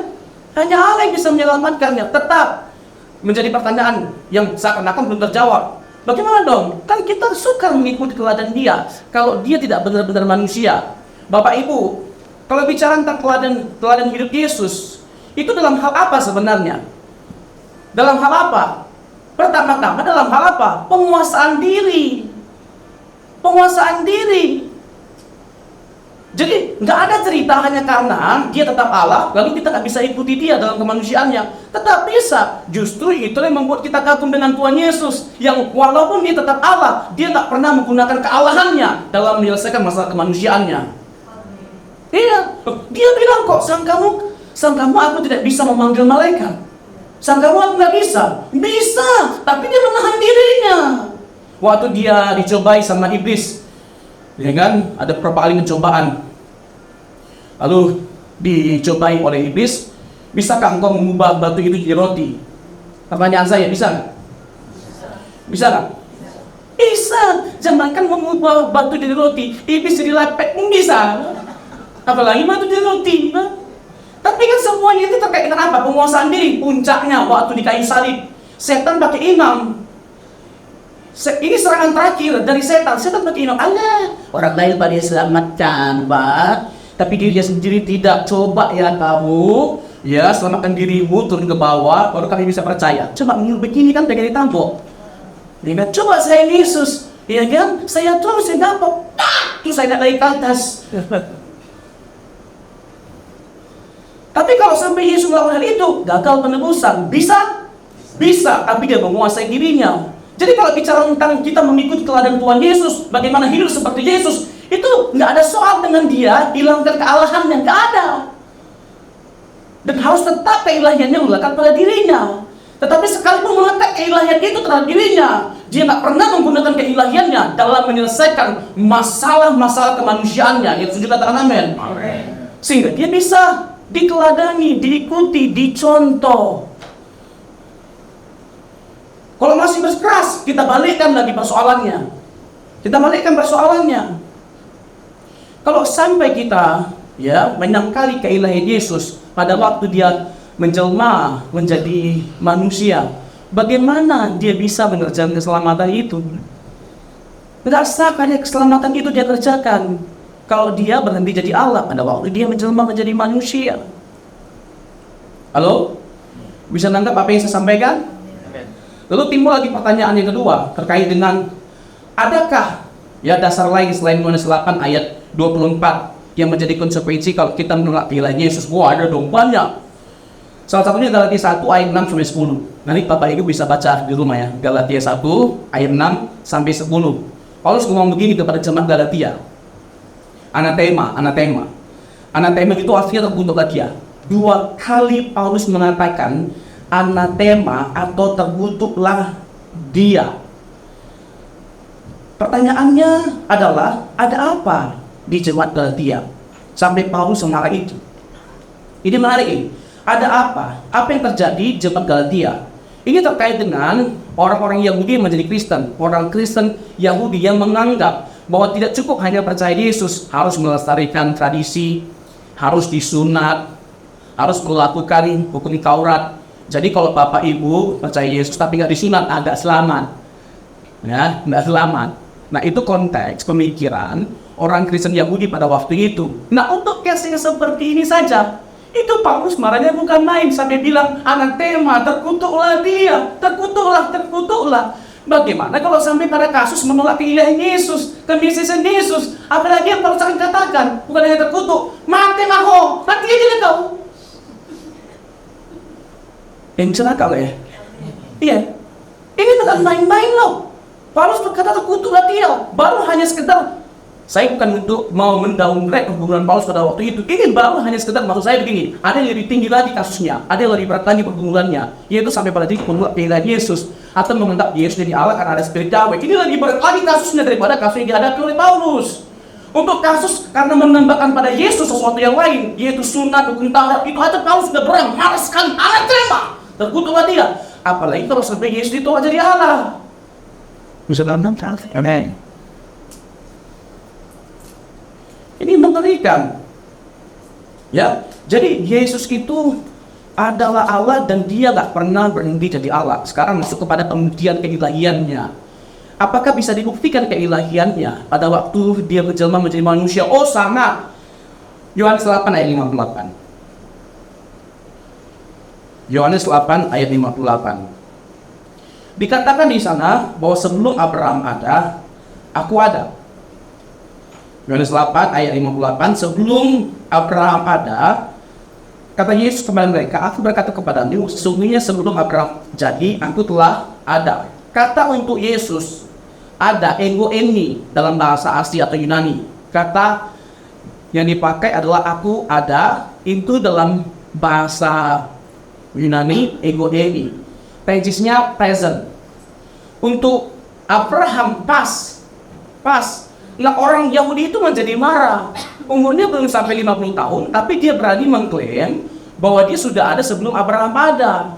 Hanya Allah yang bisa menyelamatkannya. Tetap menjadi pertanyaan yang seakan-akan belum terjawab. Bagaimana dong? Kan kita suka mengikuti teladan dia kalau dia tidak benar-benar manusia. Bapak Ibu, kalau bicara tentang teladan hidup Yesus, itu dalam hal apa sebenarnya? Dalam hal apa? Pertama-tama dalam hal apa? Penguasaan diri. Penguasaan diri. Jadi nggak ada cerita hanya karena dia tetap Allah, lalu kita nggak bisa ikuti dia dalam kemanusiaannya. Tetap bisa. Justru itu yang membuat kita kagum dengan Tuhan Yesus, yang walaupun dia tetap Allah, dia nggak pernah menggunakan kealahannya dalam menyelesaikan masalah kemanusiaannya. Iya, dia bilang kok, sang kamu aku tidak bisa memanggil malaikat. Sang kamu aku nggak bisa. Bisa, tapi dia menahan dirinya. Waktu dia dicobai sama iblis, ya kan, ada beberapa kali pencobaan. Lalu dicobai oleh iblis, bisakah engkau mengubah batu itu jadi roti? Pertanyaan saya, bisa nggak? Bisa nggak? Bisa. Jangankan mengubah batu jadi roti, iblis jadi lepek pun bisa. Apalagi batu jadi roti. Tapi kan semuanya itu terkait dengan apa? Penguasaan diri. Puncaknya waktu di kayu salib, setan pakai imam. Ini serangan terakhir dari setan. Setan pakai imam. Allah, orang lain pada selamatkan, Pak. Tapi dirinya sendiri tidak. Coba ya kamu, selamatkan dirimu, turun ke bawah, baru kami bisa percaya. Coba begini kan pegang di tampok. Dia coba saya Yesus, ya kan? Saya turun, saya tampok. Terus saya naik ke atas. Tapi kalau sampai Yesus melakukan hal itu, gagal penebusan. Bisa? Bisa, tapi dia menguasai dirinya. Jadi kalau bicara tentang kita mengikuti teladan Tuhan Yesus, bagaimana hidup seperti Yesus, itu nggak ada soal dengan dia hilangkan kealahan yang nggak ada. Dan harus tetap keilahiannya melekat pada dirinya. Tetapi sekalipun melekat keilahian itu terhadap dirinya, dia nggak pernah menggunakan keilahiannya dalam menyelesaikan masalah-masalah kemanusiaannya. Yang setuju katakan amin. Sehingga dia bisa diteladani, diikuti, dicontoh. Kalau masih bersikeras, kita balikkan lagi persoalannya. Kalau sampai kita menyangkali keilahian Yesus pada waktu dia menjelma menjadi manusia, bagaimana dia bisa mengerjakan keselamatan itu? Merasakan keselamatan itu dia kerjakan. Kalau dia berhenti jadi Allah pada waktu dia menjelma menjadi manusia. Halo? Bisa nangkap apa yang saya sampaikan? Lalu timbul lagi pertanyaan yang kedua terkait dengan adakah ya dasar lain selain Yohanes 8 ayat 24 yang menjadi konsekuensi kalau kita menolak panggilan Yesus? Wah, ada dong banyak. Salah satunya Galatia 1 ayat 6 sampai 10. Nanti Bapak Ibu bisa baca di rumah ya. Galatia 1 ayat 6 sampai 10. Paulus ngomong begini kepada jemaat Galatia. Anatema. Anatema itu artinya terkutuklah dia. 2 kali Paulus mengatakan anatema atau terkutuklah dia. Pertanyaannya adalah, ada apa di jemaat Galatia sampai Paulus memarah itu? Ini menarik ini. Ada apa? Apa yang terjadi di jemaat Galatia? Ini terkait dengan orang-orang Yahudi yang menjadi Kristen. Orang Kristen Yahudi yang menganggap bahwa tidak cukup hanya percaya Yesus, harus melestarikan tradisi, harus disunat, harus melakukan hukum Taurat. Jadi kalau Bapak Ibu percaya Yesus tapi nggak disunat, agak selamat. Ya, nggak selamat. Nah, itu konteks pemikiran orang Kristen Yahudi pada waktu itu. Nah, untuk case yang seperti ini saja, itu Paulus marahnya bukan main sampai bilang anatema, terkutuklah dia, terkutuklah. Bagaimana kalau sampai pada kasus menolak pilihan Yesus, kemisisan Yesus? Apalagi yang Paulus sering katakan, bukan hanya terkutuk, mati maho, mati aja kau. Yang celaka loh ya. Iya, ini bukan main-main loh. Paulus berkata terkutuklah dia, baru hanya sekedar. Saya bukan untuk mau mendowngrade hubungan Paulus pada waktu itu. Ini baru hanya sekedar, maksud saya begini, ada yang lebih tinggi lagi kasusnya, ada yang lebih berat lagi pergumulannya, yaitu sampai pada titik menolak panggilan Yesus atau menganggap Yesus jadi Allah karena ada spirit Yahweh. Ini lebih berat lagi kasusnya daripada kasus yang dihadapi oleh Paulus. Untuk kasus karena menambahkan pada Yesus sesuatu yang lain, yaitu sunat, hukum Taurat, itu aja Paulus sudah berang, marah sekali, anatema, terkutuklah dia. Apalagi kalau sampai Yesus itu jadi Allah. Bisa dalam amen. Ini mengerikan. Ya, jadi Yesus itu adalah Allah dan dia gak pernah berhenti jadi Allah. Sekarang masuk kepada pembuktian keilahiannya. Apakah bisa dibuktikan keilahiannya pada waktu dia berjelma menjadi manusia? Oh, sangat. Yohanes 8 ayat 58. Yohanes 8 ayat 58. Dikatakan di sana bahwa sebelum Abraham ada, aku ada. Yohanes 8 ayat 58, sebelum Abraham ada, kata Yesus kepada mereka, aku berkata kepadamu, sesungguhnya sebelum Abraham jadi, aku telah ada. Kata untuk Yesus, ada, ego emi dalam bahasa Asli atau Yunani. Kata yang dipakai adalah aku ada, itu dalam bahasa Yunani, ego emi. Tensinya present. Untuk Abraham pas. Nah, orang Yahudi itu menjadi marah. Umurnya belum sampai 50 tahun, tapi dia berani mengklaim bahwa dia sudah ada sebelum Abraham ada.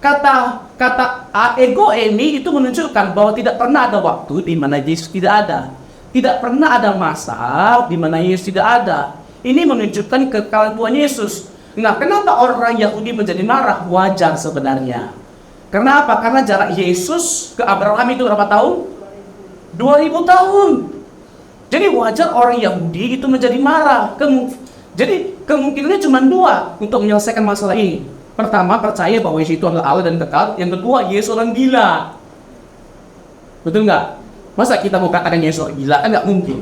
Kata ego ini itu menunjukkan bahwa tidak pernah ada waktu di mana Yesus tidak ada. Tidak pernah ada masa di mana Yesus tidak ada. Ini menunjukkan kekalahan Tuhan Yesus. Nah, kenapa orang Yahudi menjadi marah? Wajar sebenarnya. Kenapa? Karena jarak Yesus ke Abraham itu berapa tahun? 2000 tahun. Jadi wajar orang Yahudi itu menjadi marah. Jadi kemungkinannya cuma dua untuk menyelesaikan masalah ini. Pertama, percaya bahwa Yesus itu adalah Allah dan kekal. Yang kedua, Yesus orang gila. Betul nggak? Masa kita mau katakan Yesus orang gila? Kan nggak mungkin.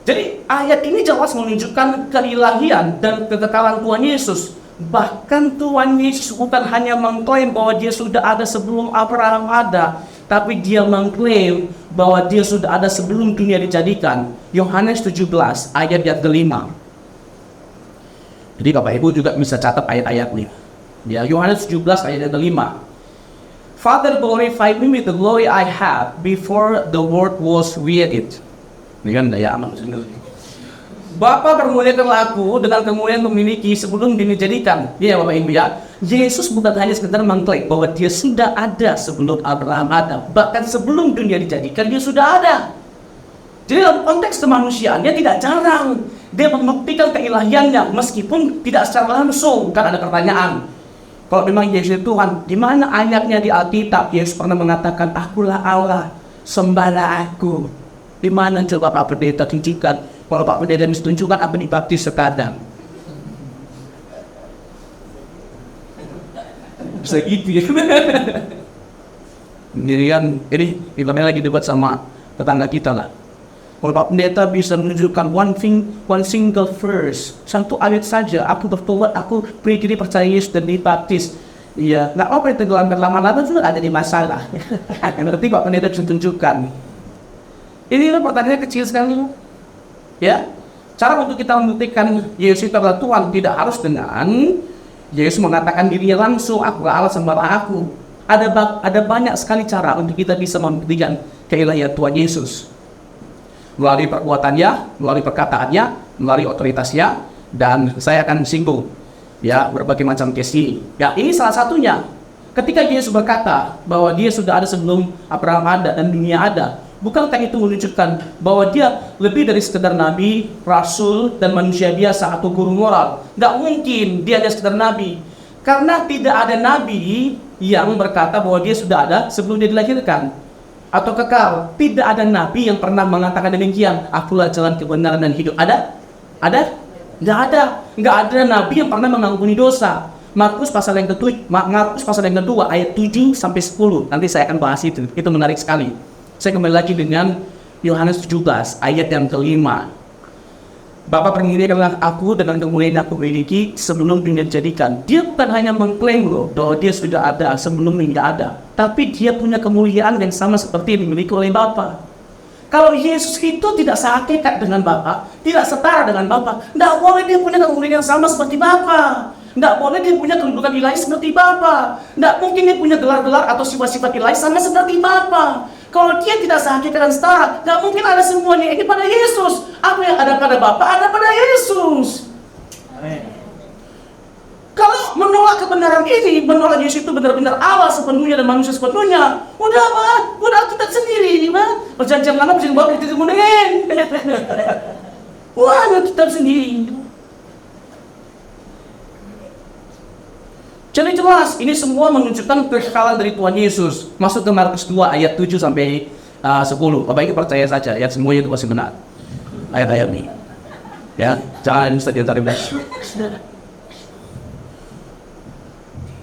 Jadi ayat ini jelas menunjukkan keilahian dan kekekalan Tuhan Yesus. Bahkan Tuhan Yesus bukan hanya mengklaim bahwa dia sudah ada sebelum Abraham ada, tapi dia mengklaim bahwa dia sudah ada sebelum dunia dijadikan. Yohanes 17 ayat yang kelima. Jadi Bapak Ibu juga bisa catat ayat-ayatnya. Ya, Yohanes 17 ayat yang kelima. Father, glorify me with the glory I had before the world was created. Ini kan daya aman. Bapa permuliakanlah aku dengan kemuliaan memiliki sebelum dijadikan. Ya Bapak Ibu ya. Yesus bukan hanya sekedar mengklaim bahwa dia sudah ada sebelum Abraham ada. Bahkan sebelum dunia dijadikan dia sudah ada. Jadi dalam konteks kemanusiaannya tidak jarang dia membuktikan keilahiannya meskipun tidak secara langsung. Kan ada pertanyaan. Kalau memang Yesus itu Tuhan, di mana ayatnya di Alkitab Yesus pernah mengatakan akulah Allah? sembala aku. Di mana coba Pak Pendeta tunjukkan? Kalau Pak Pendeta tunjukkan apa dibaptis sekarang? Segitu ya. Ini kita lagi debat sama tetangga kita lah. Kalau Pak Pendeta bisa menunjukkan one single verse, satu ayat saja, aku bertobat, aku berdiri percaya Yesus dan dibaptis. Iya, nggak apa itu lama-lama juga ada di masalah. Nanti Pak Pendeta tunjukkan. Ini pertanyaan kecil sekali. Ya, cara untuk kita membuktikan Yesus itu adalah Tuhan tidak harus dengan Yesus mengatakan dirinya langsung, aku Allah sembah aku. Ada banyak sekali cara untuk kita bisa membuktikan keilahian Tuhan Yesus. Melalui perbuatannya, melalui perkataannya, melalui otoritasnya, dan saya akan singgung ya berbagai macam case ini. Ya, ini salah satunya. Ketika Yesus berkata bahwa dia sudah ada sebelum Abraham ada dan dunia ada, bukankah itu menunjukkan bahwa dia lebih dari sekedar nabi, rasul, dan manusia biasa atau guru moral? Nggak mungkin dia ada sekedar nabi, karena tidak ada nabi yang berkata bahwa dia sudah ada sebelum dia dilahirkan atau kekal. Tidak ada nabi yang pernah mengatakan demikian, akulah jalan kebenaran dan hidup. Ada? Nggak ada. Nggak ada nabi yang pernah mengampuni dosa. Markus pasal yang kedua ayat 7 sampai 10. Nanti saya akan bahas itu. Itu menarik sekali. Saya kembali lagi dengan Yohanes 17 ayat yang kelima. Bapa pengirikanlah aku dengan kemuliaan aku miliki sebelum dunia dijadikan. Dia bukan hanya mengklaim loh bahwa dia sudah ada sebelum dunia ada, tapi dia punya kemuliaan yang sama seperti yang dimiliki oleh Bapa. Kalau Yesus itu tidak sehakikat dengan Bapa, tidak setara dengan Bapa, tidak boleh dia punya kemuliaan yang sama seperti Bapa. Tidak boleh dia punya kedudukan ilahi seperti Bapa. Tidak mungkin dia punya gelar-gelar atau sifat-sifat ilahi sama seperti Bapa. Kalau dia tidak sehakikat dan setara, tidak mungkin ada semuanya ini pada Yesus. Apa yang ada pada Bapa ada pada Yesus. Amin. Kalau menolak kebenaran ini, menolak Yesus itu benar-benar Allah sepenuhnya dan manusia sepenuhnya, udah kita sendiri, perjanjian lama perjanjian baru kita kemudian. Wah, kita sendiri. Jadi jelas, ini semua menunjukkan kekekalan dari Tuhan Yesus. Masuk ke Markus 2 ayat 7 sampai 10. Bapak Ibu percaya saja, ya semuanya itu pasti benar. Ayat-ayat ini. Ya, jangan diantara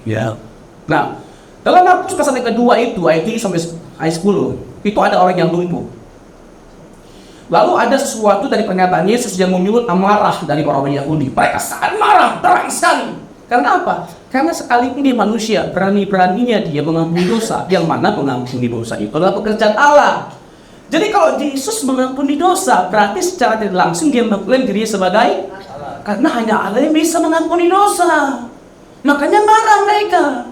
ya. Nah, dalam Markus pasal yang kedua itu, ayat 7 sampai ayat 10, itu ada orang yang lumpuh. Lalu ada sesuatu dari pernyataan Yesus yang menyulut amarah dari orang Yahudi. Mereka sangat marah, terang sekali. Karena apa? Karena sekalipun dia manusia, berani-beraninya dia mengampuni dosa. Yang mana mengampuni dosa itu adalah pekerjaan Allah. Jadi kalau Yesus mengampuni dosa, berarti secara tidak langsung dia mengklaim dirinya sebagai Allah. Karena hanya Allah yang bisa mengampuni dosa. Makanya marah mereka.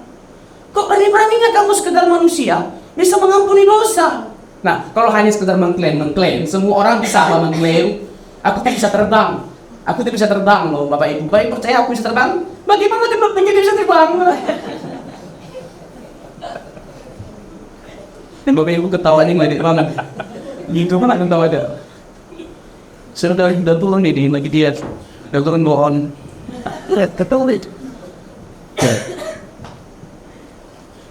Kok berani-beraninya kamu sekedar manusia bisa mengampuni dosa? Nah, kalau hanya sekedar mengklaim, semua orang bisa mengklaim, aku bisa terbang. Aku tidak bisa terbang loh, Bapak Ibu. Baik percaya aku bisa terbang? Bagaimana tidak bisa terbang? Bapak Ibu ketawa nih lagi banget. Gitu mana ketawa ada? Sudah turun nih lagi dia. Udah turun bohong.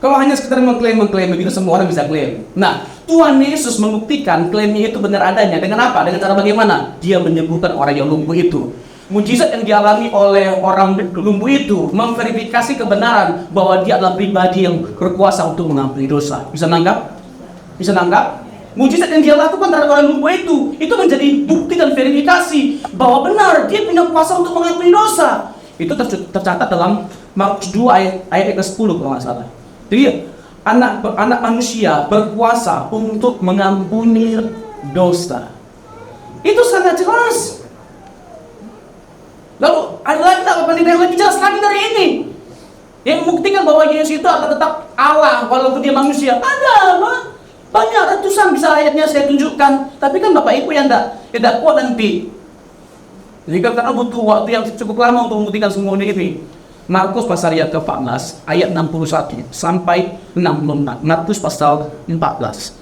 Kalau hanya sekedar mengklaim begitu semua orang bisa klaim. Nah, Tuhan Yesus membuktikan klaimnya itu benar adanya. Dengan apa? Dengan cara bagaimana? Dia menyembuhkan orang yang lumpuh itu. Mujizat yang dialami oleh orang lumpuh itu memverifikasi kebenaran bahwa dia adalah pribadi yang berkuasa untuk mengampuni dosa. Bisa nanggap? Bisa nanggap? Mujizat yang dia lakukan terhadap orang lumpuh itu menjadi bukti dan verifikasi bahwa benar dia punya kuasa untuk mengampuni dosa. Itu tercatat dalam Markus 2 ayat ke-10 kalau nggak salah. Jadi anak manusia berkuasa untuk mengampuni dosa. Itu sangat jelas. Lalu ada lagi yang lebih jelas lagi dari ini, yang membuktikan bahwa Yesus itu akan tetap Allah walaupun dia manusia. Ada banyak ratusan bisa ayatnya saya tunjukkan. Tapi kan Bapak Ibu yang tidak kuat nanti. Jadi karena butuh waktu yang cukup lama untuk membuktikan semua ini. Markus pasal yang ke-14 ayat 61 sampai 66. Markus pasal 14.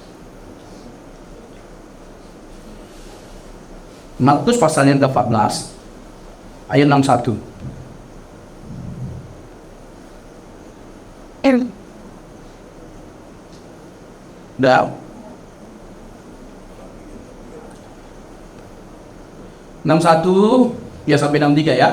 Markus pasal yang ke-14 ayat 61. Dah. 61 ya sampai 63 ya.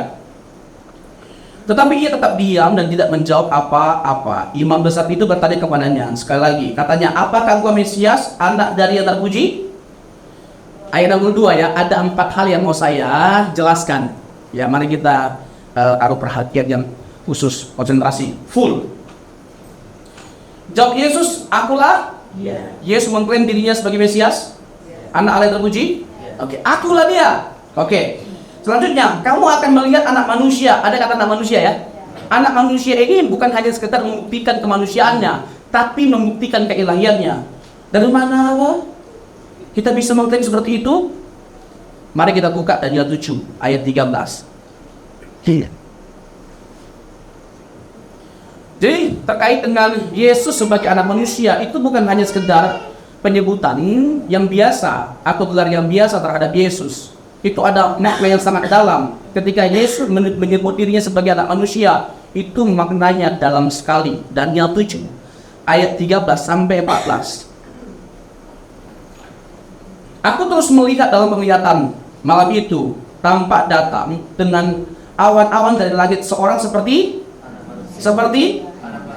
Tetapi ia tetap diam dan tidak menjawab apa-apa. Imam besar itu bertanya kepadanya sekali lagi, katanya, apakah engkau Mesias, anak dari yang terpuji? Ayat 62 ya, ada 4 hal yang mau saya jelaskan. Ya, mari kita taruh perhatian yang khusus, konsentrasi full. Jawab Yesus, akulah. Yesus mengklaim dirinya sebagai Mesias, anak Allah yang terpuji. Oke, akulah dia. Oke. Selanjutnya, kamu akan melihat anak manusia. Ada kata anak manusia ya? Anak manusia ini bukan hanya sekedar membuktikan kemanusiaannya, tapi membuktikan keilahiannya. Dari mana kita bisa mengklaim seperti itu? Mari kita buka Daniel 7 ayat 13. Jadi terkait dengan Yesus sebagai anak manusia, itu bukan hanya sekedar penyebutan yang biasa atau gelar yang biasa terhadap Yesus. Itu ada makna yang sangat dalam. Ketika Yesus menyebut dirinya sebagai anak manusia, itu maknanya dalam sekali. Daniel 7 ayat 13 sampai 14. Aku terus melihat dalam penglihatan malam itu, tampak datang dengan awan-awan dari langit seorang seperti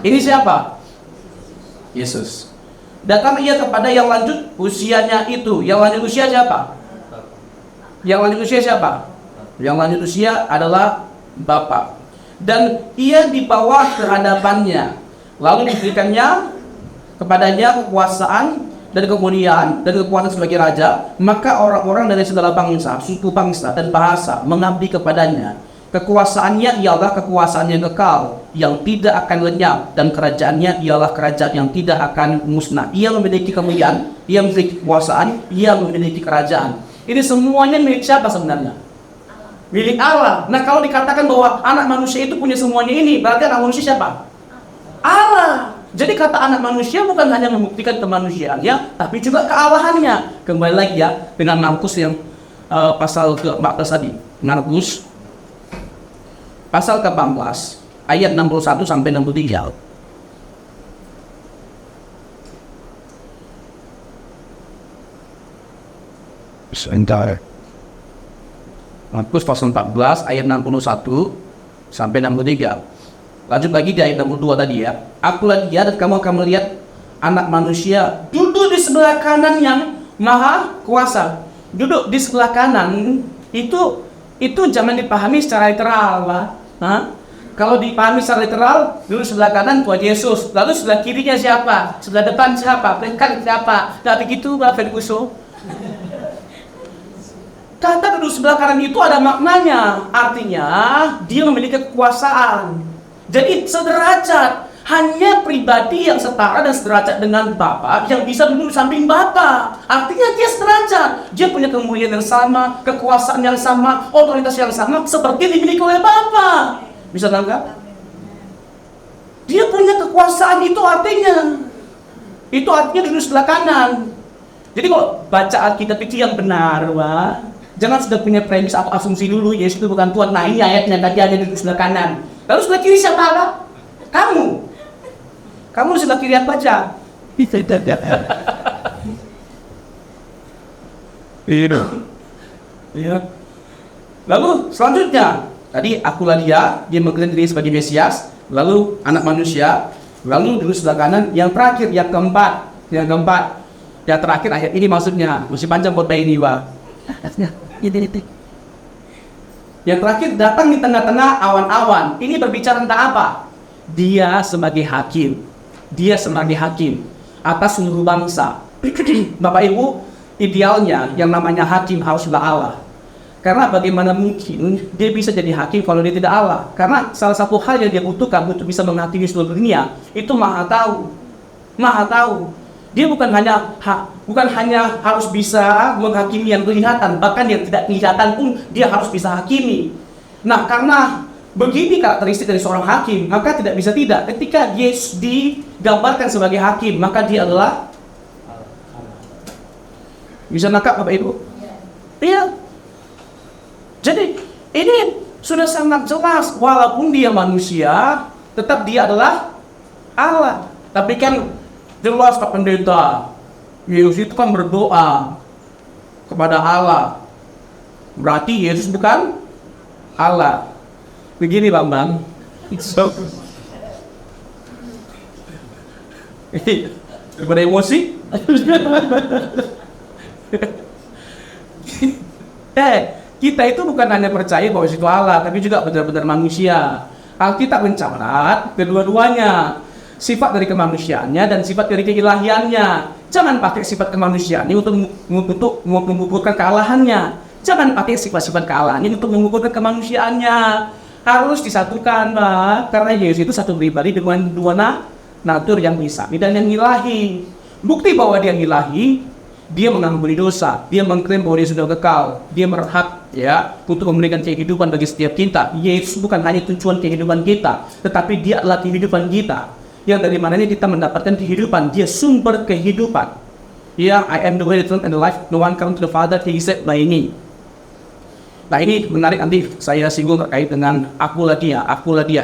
ini siapa? Yesus. Datang ia kepada yang lanjut usianya itu. Yang lanjut usia siapa? Yang lanjut usia siapa? Yang lanjut usia adalah Bapa. Dan ia dibawa ke hadapannya. Lalu diberikannya kepadanya kekuasaan dan kemuliaan dan kekuatan sebagai raja. Maka orang-orang dari segala bangsa, suku bangsa dan bahasa mengabdi kepadanya. Kekuasaannya ialah kekuasaan yang kekal, yang tidak akan lenyap, dan kerajaannya ialah kerajaan yang tidak akan musnah. Ia memiliki kemuliaan, ia memiliki kekuasaan, ia memiliki kerajaan. Ini semuanya milik siapa sebenarnya? Milik Allah. Nah, kalau dikatakan bahwa anak manusia itu punya semuanya ini, berarti anak manusia siapa? Allah. Jadi kata anak manusia bukan hanya membuktikan kemanusiaannya, tapi juga keallahannya. Kembali lagi ya dengan Markus yang pasal ke-14 tadi. Markus pasal ke-14 ayat 61 sampai 63. Sebentar. Markus pasal 14 ayat 61 sampai 63. Lanjut lagi di ayat 62 tadi ya. Akulah dia dan kamu akan melihat anak manusia duduk di sebelah kanan yang maha kuasa. Duduk di sebelah kanan itu jangan dipahami secara literal, Pak. Kalau dipahami secara literal, duduk sebelah kanan Tuhan Yesus, lalu sebelah kirinya siapa? Sebelah depan siapa? Belakang siapa? Nah begitu Pak Ferguson. Kata duduk sebelah kanan itu ada maknanya. Artinya dia memiliki kekuasaan. Jadi sederajat. Hanya pribadi yang setara dan sederajat dengan Bapa yang bisa duduk di samping Bapa. Artinya dia sederajat. Dia punya kemuliaan yang sama, kekuasaan yang sama, otoritas yang sama seperti yang dimiliki oleh Bapa. Bisa tangkap? Dia punya kekuasaan itu artinya duduk sebelah kanan. Jadi kalau baca Alkitab itu yang benar, Wak, jangan sudah punya premis atau asumsi dulu Yesus itu bukan Tuhan. Nah ini ayatnya tadi hanya duduk sebelah kanan. Lalu sebelah kiri siapa? Kamu sebelah kiri apa aja? Iya. Lalu selanjutnya, tadi akulah dia mengklaim diri sebagai Mesias, lalu anak manusia, lalu duduk sebelah kanan. Yang terakhir, yang keempat, yang terakhir ayat ini maksudnya masih panjang buat bayi ini, Wak. Yang terakhir datang di tengah-tengah awan-awan. Ini berbicara tentang apa? Dia sebagai hakim atas seluruh bangsa. Bapak Ibu, idealnya yang namanya hakim haruslah Allah. Karena bagaimana mungkin dia bisa jadi hakim kalau dia tidak Allah? Karena salah satu hal yang dia butuhkan untuk bisa menghakimi seluruh dunia itu Maha tahu. Dia bukan hanya harus bisa menghakimi yang kelihatan, bahkan yang tidak kelihatan pun dia harus bisa hakimi. Nah, karena begini karakteristik dari seorang hakim, maka tidak bisa tidak. Ketika Yesus digambarkan sebagai hakim, maka dia adalah bisa nangkap Bapak Ibu? Iya. Jadi ini sudah sangat jelas, walaupun dia manusia, tetap dia adalah Allah. Tapi kan jelas Pak Pendeta, Yesus itu kan berdoa kepada Allah. Berarti Yesus bukan Allah. Begini Bambang. So, daripada emosi. Kita itu bukan hanya percaya bahwa itu Allah, tapi juga benar-benar manusia. Alkitab mencatat kedua-duanya, sifat dari kemanusiaannya dan sifat dari keilahiannya. Jangan pakai sifat kemanusiaannya untuk mengukurkan kealahannya. Jangan pakai sifat-sifat kealahannya untuk mengukurkan kemanusiaannya. Harus disatukan, Pak. Karena Yesus itu satu pribadi dengan dua natur yang ilahi dan yang ilahi. Bukti bahwa dia ilahi, dia mengampuni dosa, dia mengklaim bahwa dia sudah kekal, dia berhak untuk memberikan kehidupan bagi setiap kita. Yesus bukan hanya tujuan kehidupan kita, tetapi dia adalah kehidupan kita. Yang dari mananya kita mendapatkan kehidupan, dia sumber kehidupan. I am the way, the truth, and the life. No one comes to the Father, he said by ini. Nah ini menarik, nanti saya singgung terkait dengan akulah dia,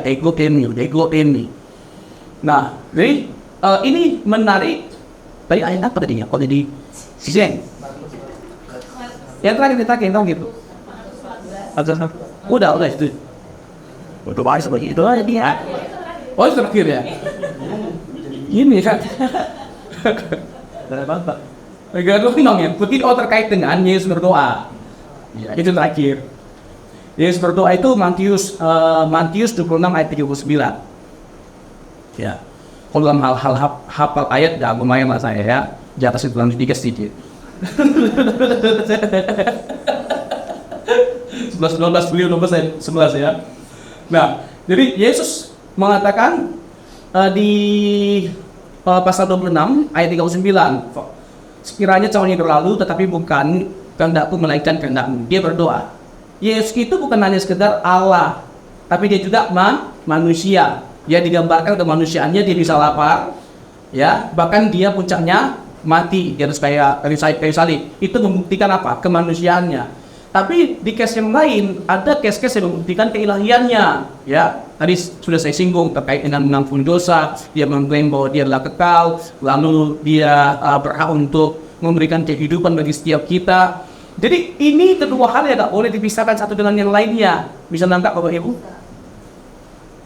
ego temi. Nah, jadi ini menarik. Tadi ayat apa tadinya? Kalau jadi Zen. Yang terakhir tahu gitu. Udah itu. Udah bahas seperti itu aja dia. Oh itu terakhir ya. Ini kan. Bapak. Negara dong ya. Begitu terkait dengan Yesus berdoa. Ya, itu terakhir. Yesus berdoa itu Matius 26 ayat 39. Ya. Kalau dalam hal hafal ayat ya lumayan lah saya ya. Di atas itu sedikit sedikit. 11, 12, beliau 12, 11 ya. Nah, jadi Yesus mengatakan di pasal 26 ayat 39, sekiranya tahunnya berlalu tetapi bukan kehendakku melainkan kehendakmu. Dia berdoa. Yesus itu bukan hanya sekedar Allah, tapi dia juga manusia. Dia digambarkan kemanusiaannya, dia bisa lapar, ya, bahkan dia puncaknya mati di atas kayu salib. Itu membuktikan apa? Kemanusiaannya. Tapi di case yang lain ada case-case yang membuktikan keilahiannya. Ya, tadi sudah saya singgung terkait dengan mengampuni dosa. Dia mengklaim bahwa dia adalah kekal, lalu dia berhak untuk memberikan kehidupan bagi setiap kita. Jadi ini kedua hal yang tidak boleh dipisahkan satu dengan yang lainnya. Bisa nangkap Bapak Ibu?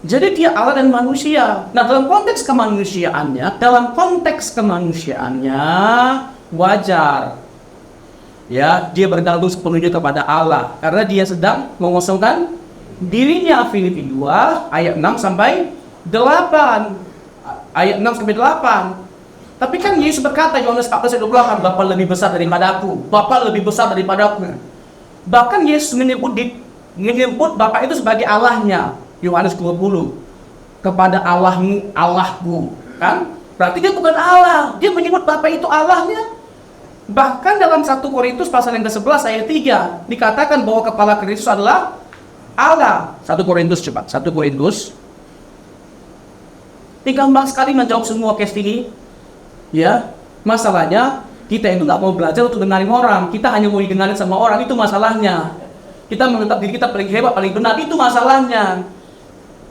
Jadi dia Allah dan manusia. Nah dalam konteks kemanusiaannya wajar. Ya, dia bergantung sepenuhnya kepada Allah karena dia sedang mengosongkan dirinya. Filipi 2 ayat 6 sampai 8. Ayat 6 sampai 8. Tapi kan Yesus berkata Yohanes 14 ayat 28, Bapa lebih besar daripada aku. Bapa lebih besar daripada aku. Bahkan Yesus menyebut Bapa itu sebagai Allahnya. Yohanes 20. Kepada Allahmu, Allahku. Kan? Berarti dia bukan Allah. Dia menyebut Bapa itu Allahnya. Bahkan dalam 1 Korintus pasal yang ke-11 ayat 3 dikatakan bahwa kepala Kristus adalah Allah. 1 Korintus coba. 1 Korintus. Ini gampang sekali menjawab semua case ini. Ya, masalahnya kita itu nggak mau belajar untuk dengarin orang. Kita hanya mau didengarin sama orang, itu masalahnya. Kita menganggap diri kita paling hebat, paling benar, itu masalahnya.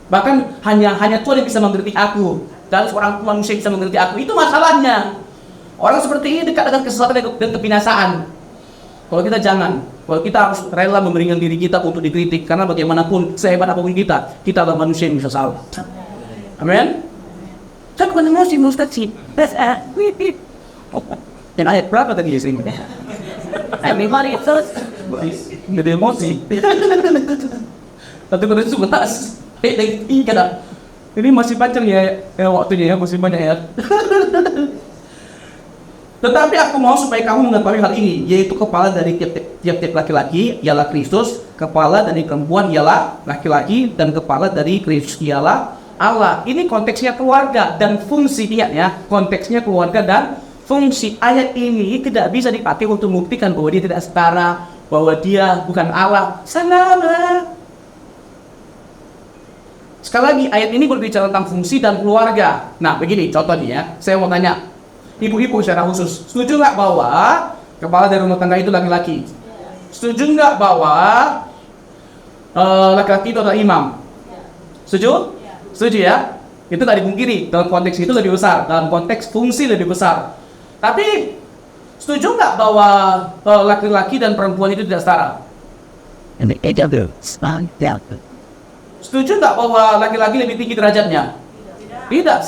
Bahkan hanya Tuhan yang bisa mengerti aku, dan seorang manusia bisa mengerti aku, itu masalahnya. Orang seperti ini dekat dengan kesesatan dan kebinasaan. Kalau kita jangan, kalau kita harus rela memberikan diri kita untuk dikritik, karena bagaimanapun sehebat apapun kita adalah manusia yang bisa salah. Amin. Saya bukan emosi, Ustaz sih. Dan ayat berapa tadi ya sih? Everybody is so gede emosi. Satu Korintus 11. Ini masih panjang ya waktunya ya, masih banyak ya. Tetapi aku mau supaya kamu mengetahui hal ini, yaitu kepala dari tiap-tiap laki-laki ialah Kristus, kepala dari perempuan ialah laki-laki, dan kepala dari Kristus ialah Allah. Ini konteksnya keluarga dan fungsi, ingat ya, konteksnya keluarga dan fungsi. Ayat ini tidak bisa dipakai untuk membuktikan bahwa dia tidak setara, bahwa dia bukan Allah. Sama. Sekali lagi, ayat ini berbicara tentang fungsi dan keluarga. Nah, begini contohnya ya, saya mau tanya ibu-ibu secara khusus, setuju nggak bahwa kepala dari rumah tangga itu laki-laki? Setuju nggak bahwa laki-laki itu adalah imam? Setuju? Setuju ya? Itu tadi dipungkiri, dalam konteks itu lebih besar, dalam konteks fungsi lebih besar. Tapi setuju nggak bahwa laki-laki dan perempuan itu tidak setara? Setuju nggak bahwa laki-laki lebih tinggi derajatnya? Tidak,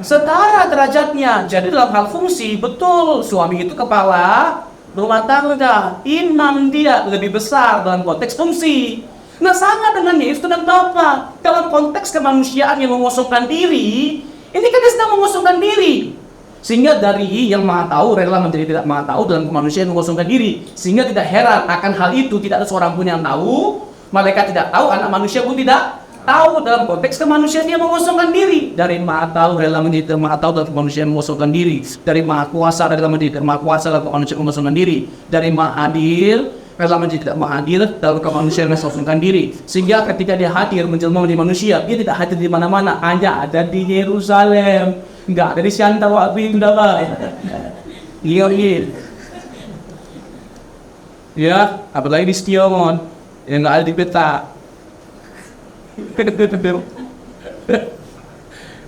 setara derajatnya. Jadi dalam hal fungsi, betul, suami itu kepala rumah tangga, imam dia lebih besar dalam konteks fungsi. Nah, sama dengan Yesus dan Bapa. Dalam konteks kemanusiaan yang mengosongkan diri, ini kan dia sedang mengosongkan diri. Sehingga dari yang maha tahu rela menjadi tidak maha tahu dalam kemanusiaan mengosongkan diri. Sehingga tidak heran akan hal itu, tidak ada seorang pun yang tahu, malaikat tidak tahu, anak manusia pun tidak tahu. Dalam konteks kemanusiaan dia mengosongkan diri. Dari maha tahu rela menjadi tidak maha tahu dalam kemanusiaan mengosongkan diri. Dari maha kuasa rela menjadi tidak maha kuasa dalam kemanusiaan mengosongkan diri. Dari maha adil rela menjadi tidak maha adil dalam kemanusiaan mengosongkan diri. Sehingga ketika dia hadir menjelma menjadi manusia, dia tidak hadir di mana-mana, hanya ada di Yerusalem. Enggak ada di Siantar Wabi Pak. Iya. Ya, apalagi di Setiomon yang enggak ada di peta.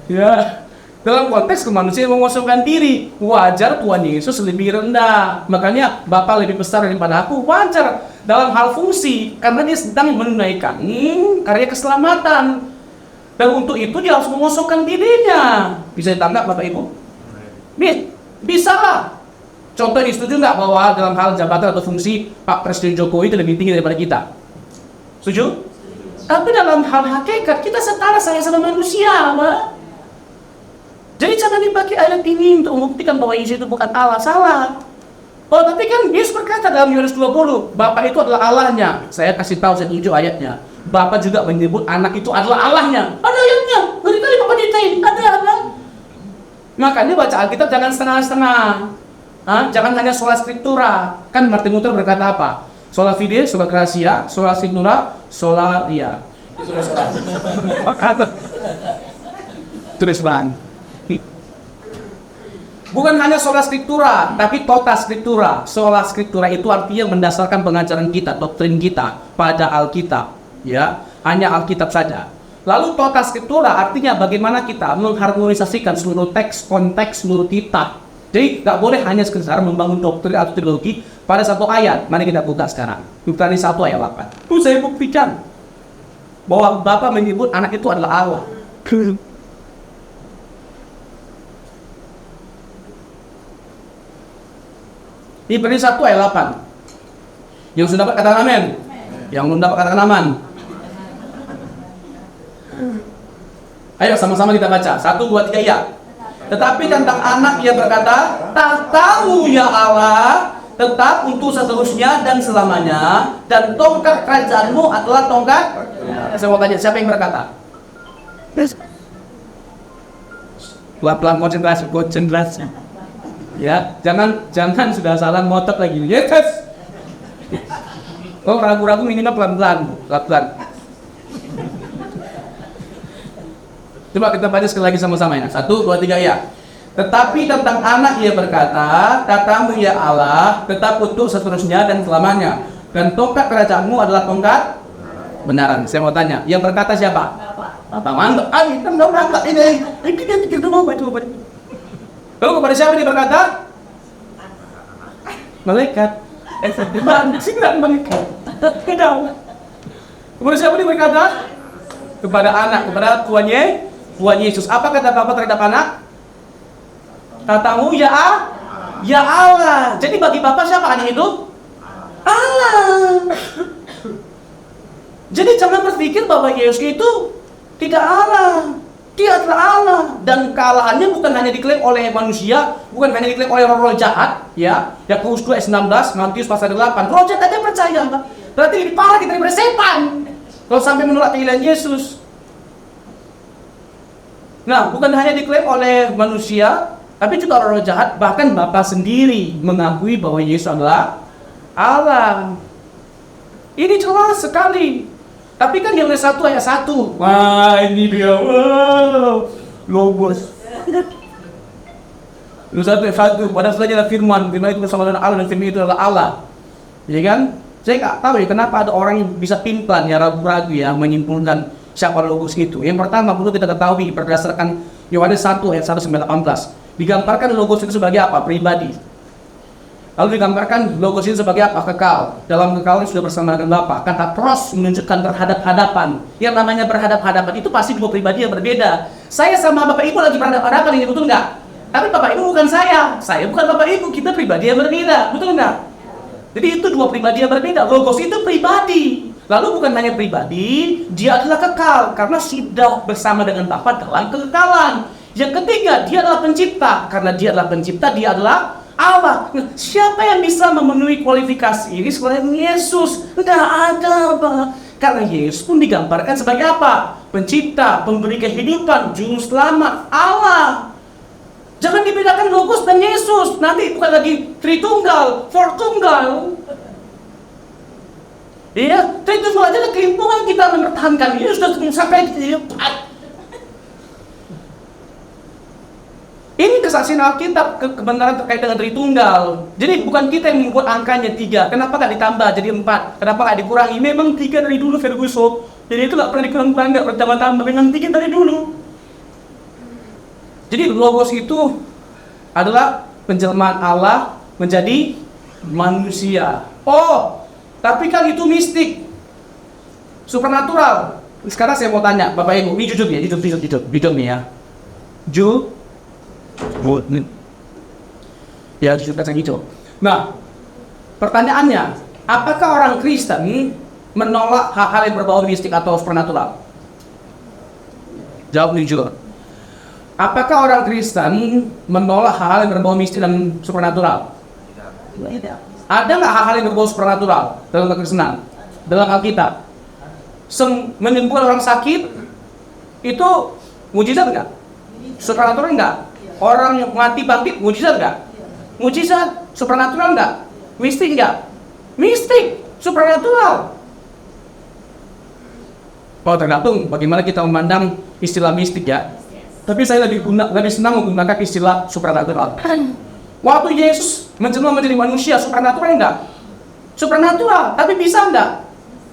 Ya, dalam konteks kemanusiaan mengosongkan diri, wajar Tuhan Yesus lebih rendah. Makanya Bapa lebih besar daripada aku, wajar dalam hal fungsi karena dia sedang menunaikan karya keselamatan. Dan untuk itu dia harus mengosongkan dirinya. Bisa ditangkap Bapak Ibu? Bisa lah. Contoh ini, setuju nggak bahwa dalam hal jabatan atau fungsi Pak Presiden Jokowi itu lebih tinggi daripada kita? Setuju? Tapi dalam hal hakikat kita setara, saya sama manusia, Pak. Jadi jangan dipakai ayat ini untuk membuktikan bahwa Yesus itu bukan Allah. Salah. Oh, tapi kan Yesus berkata dalam Yohanes 20, Bapa itu adalah Allahnya. Saya kasih tahu, saya tunjuk ayatnya. Bapa juga menyebut anak itu adalah Allahnya. Ada ayatnya. Kali-kali Bapak ditain. Ada. Makanya baca Alkitab jangan setengah-setengah. Jangan hanya sola scriptura. Kan Martin Luther berkata apa? Sola fide, sola gratia, sola scriptura, sola ria. Tulis bang. Bukan hanya sola scriptura, tapi tota scriptura. Sola scriptura itu artinya mendasarkan pengajaran kita, doktrin kita pada Alkitab. Ya, hanya Alkitab saja. Lalu tota scriptura artinya bagaimana kita mengharmonisasikan seluruh teks, konteks, seluruh kitab. Jadi nggak boleh hanya sekedar membangun doktrin atau teologi pada satu ayat. Mari kita buka sekarang. Ibrani 1 ayat 8. Saya buktikan bahwa Bapa menyebut anak itu adalah Allah. Ibrani 1 ayat 8. Yang sudah dapat katakan amin. Yang belum dapat katakan aman. Ayo sama-sama kita baca. 1, 2, 3 ya. Tetapi tentang anak ia berkata, "Tahtamu ya Allah tetap untuk seterusnya dan selamanya, dan tongkat kerajaanmu adalah tongkat." Saya mau tanya, siapa yang berkata? Pelan-pelan konsentrasi. Ya, jangan sudah salah ngotot lagi. Yes. Kok ragu-ragu minimal pelan-pelan. Coba kita baca sekali lagi sama-sama ya. 1, 2, 3 ya. Tetapi tentang anak ia berkata, "Tahtamu ya Allah tetap untuk seterusnya dan selamanya, dan tongkat kerajaanmu adalah tongkat benaran." Saya mau tanya, yang berkata siapa? Bapak. Mantap. Kita nggak berangkat ini. Kita pikir dulu baca. Lalu kepada siapa dia berkata? Malaikat. Malaikat. Kepada siapa dia berkata? Kepada anak, kepada Tuhan Yesus. Apa kata Bapak terhadap anak? Tahtamu ya Allah. Jadi bagi Bapak siapa anak itu? Allah. Jadi jangan berpikir bahwa Yesus itu tidak Allah. Dia adalah Allah. Dan kealahannya bukan hanya diklaim oleh manusia, bukan hanya diklaim oleh roh jahat, ya. Yakobus 2 ayat 19, Matius pasal 8. Roh jahat aja percaya, Pak. Berarti lebih parah kita daripada setan. Kalau sampai menolak panggilan Yesus. Nah, bukan hanya diklaim oleh manusia, tapi juga roh jahat, bahkan Bapa sendiri mengakui bahwa Yesus adalah Allah. Ini jelas sekali. Tapi kan Yohanes 1 ayat 1. Wah, ini dia. Wow. Logos. Yohanes 1 ayat 1. Pada selanjutnya firman itu bersama dengan Allah, dan firman itu adalah Allah. Ya kan? Saya nggak tahu ya kenapa ada orang yang bisa pimplan ya, ragu-ragu ya menyimpulkan siapa Logos itu. Yang pertama perlu kita ketahui berdasarkan Yohanes 1 ayat 1-18. Digambarkan Logos itu sebagai apa? Pribadi. Lalu digambarkan logos itu sebagai apa? Kekal. Dalam kekal sudah bersama dengan Bapa. Kata pros menunjukkan berhadap-hadapan. Yang namanya berhadap-hadapan itu pasti dua pribadi yang berbeda. Saya sama Bapak Ibu lagi berhadap-hadapan, ini betul nggak? Tapi Bapak Ibu bukan saya bukan Bapak Ibu, kita pribadi yang berbeda, betul nggak? Jadi itu dua pribadi yang berbeda. Logos itu pribadi. Lalu bukan hanya pribadi, dia adalah kekal karena sudah bersama dengan Bapa dalam kekekalan. Yang ketiga, dia adalah pencipta. Karena dia adalah pencipta, dia adalah Allah. Siapa yang bisa memenuhi kualifikasi ini selain Yesus? Tidak ada, Pak. Karena Yesus pun digambarkan sebagai apa? Pencipta, pemberi kehidupan, juru selamat, Allah. Jangan dibedakan logos dan Yesus. Nanti bukan lagi Tritunggal, Fortunggal. Iya, Tritunggal aja kelimpungan kita mempertahankan. Yesus sudah sampai di tempat. Ini kesaksian Alkitab, kebenaran terkait dengan Tritunggal. Jadi bukan kita yang membuat angkanya 3. Kenapa nggak ditambah jadi 4? Kenapa nggak dikurangi? Memang 3 dari dulu Ferguson. Jadi itu nggak pernah dikurang-kurang, nggak pernah tambah-tambah. Memang 3 dari dulu. Jadi logos itu adalah penjelmaan Allah menjadi manusia. Oh, tapi kan itu mistik, supernatural. Sekarang saya mau tanya, Bapak Ibu, ini jujur ya, jujur nih ya. Ya, saya gitu. Nah, pertanyaannya, apakah orang Kristen menolak hal-hal yang berbau mistik atau supernatural? Jawab jujur. Apakah orang Kristen menolak hal-hal yang berbau mistik dan supernatural? Ada nggak hal-hal yang berbau supernatural dalam kekristenan, dalam Alkitab? Menyembuhkan orang sakit itu mujizat nggak? Supernatural nggak? Orang yang mati bangkit, mujizat nggak? Mujizat, supernatural nggak? Mistik nggak? Mistik, supernatural. Oh, tergantung bagaimana kita memandang istilah mistik ya. Tapi saya lebih senang menggunakan istilah supernatural. Waktu Yesus menjelma menjadi manusia, supernatural nggak? Supernatural, tapi bisa nggak?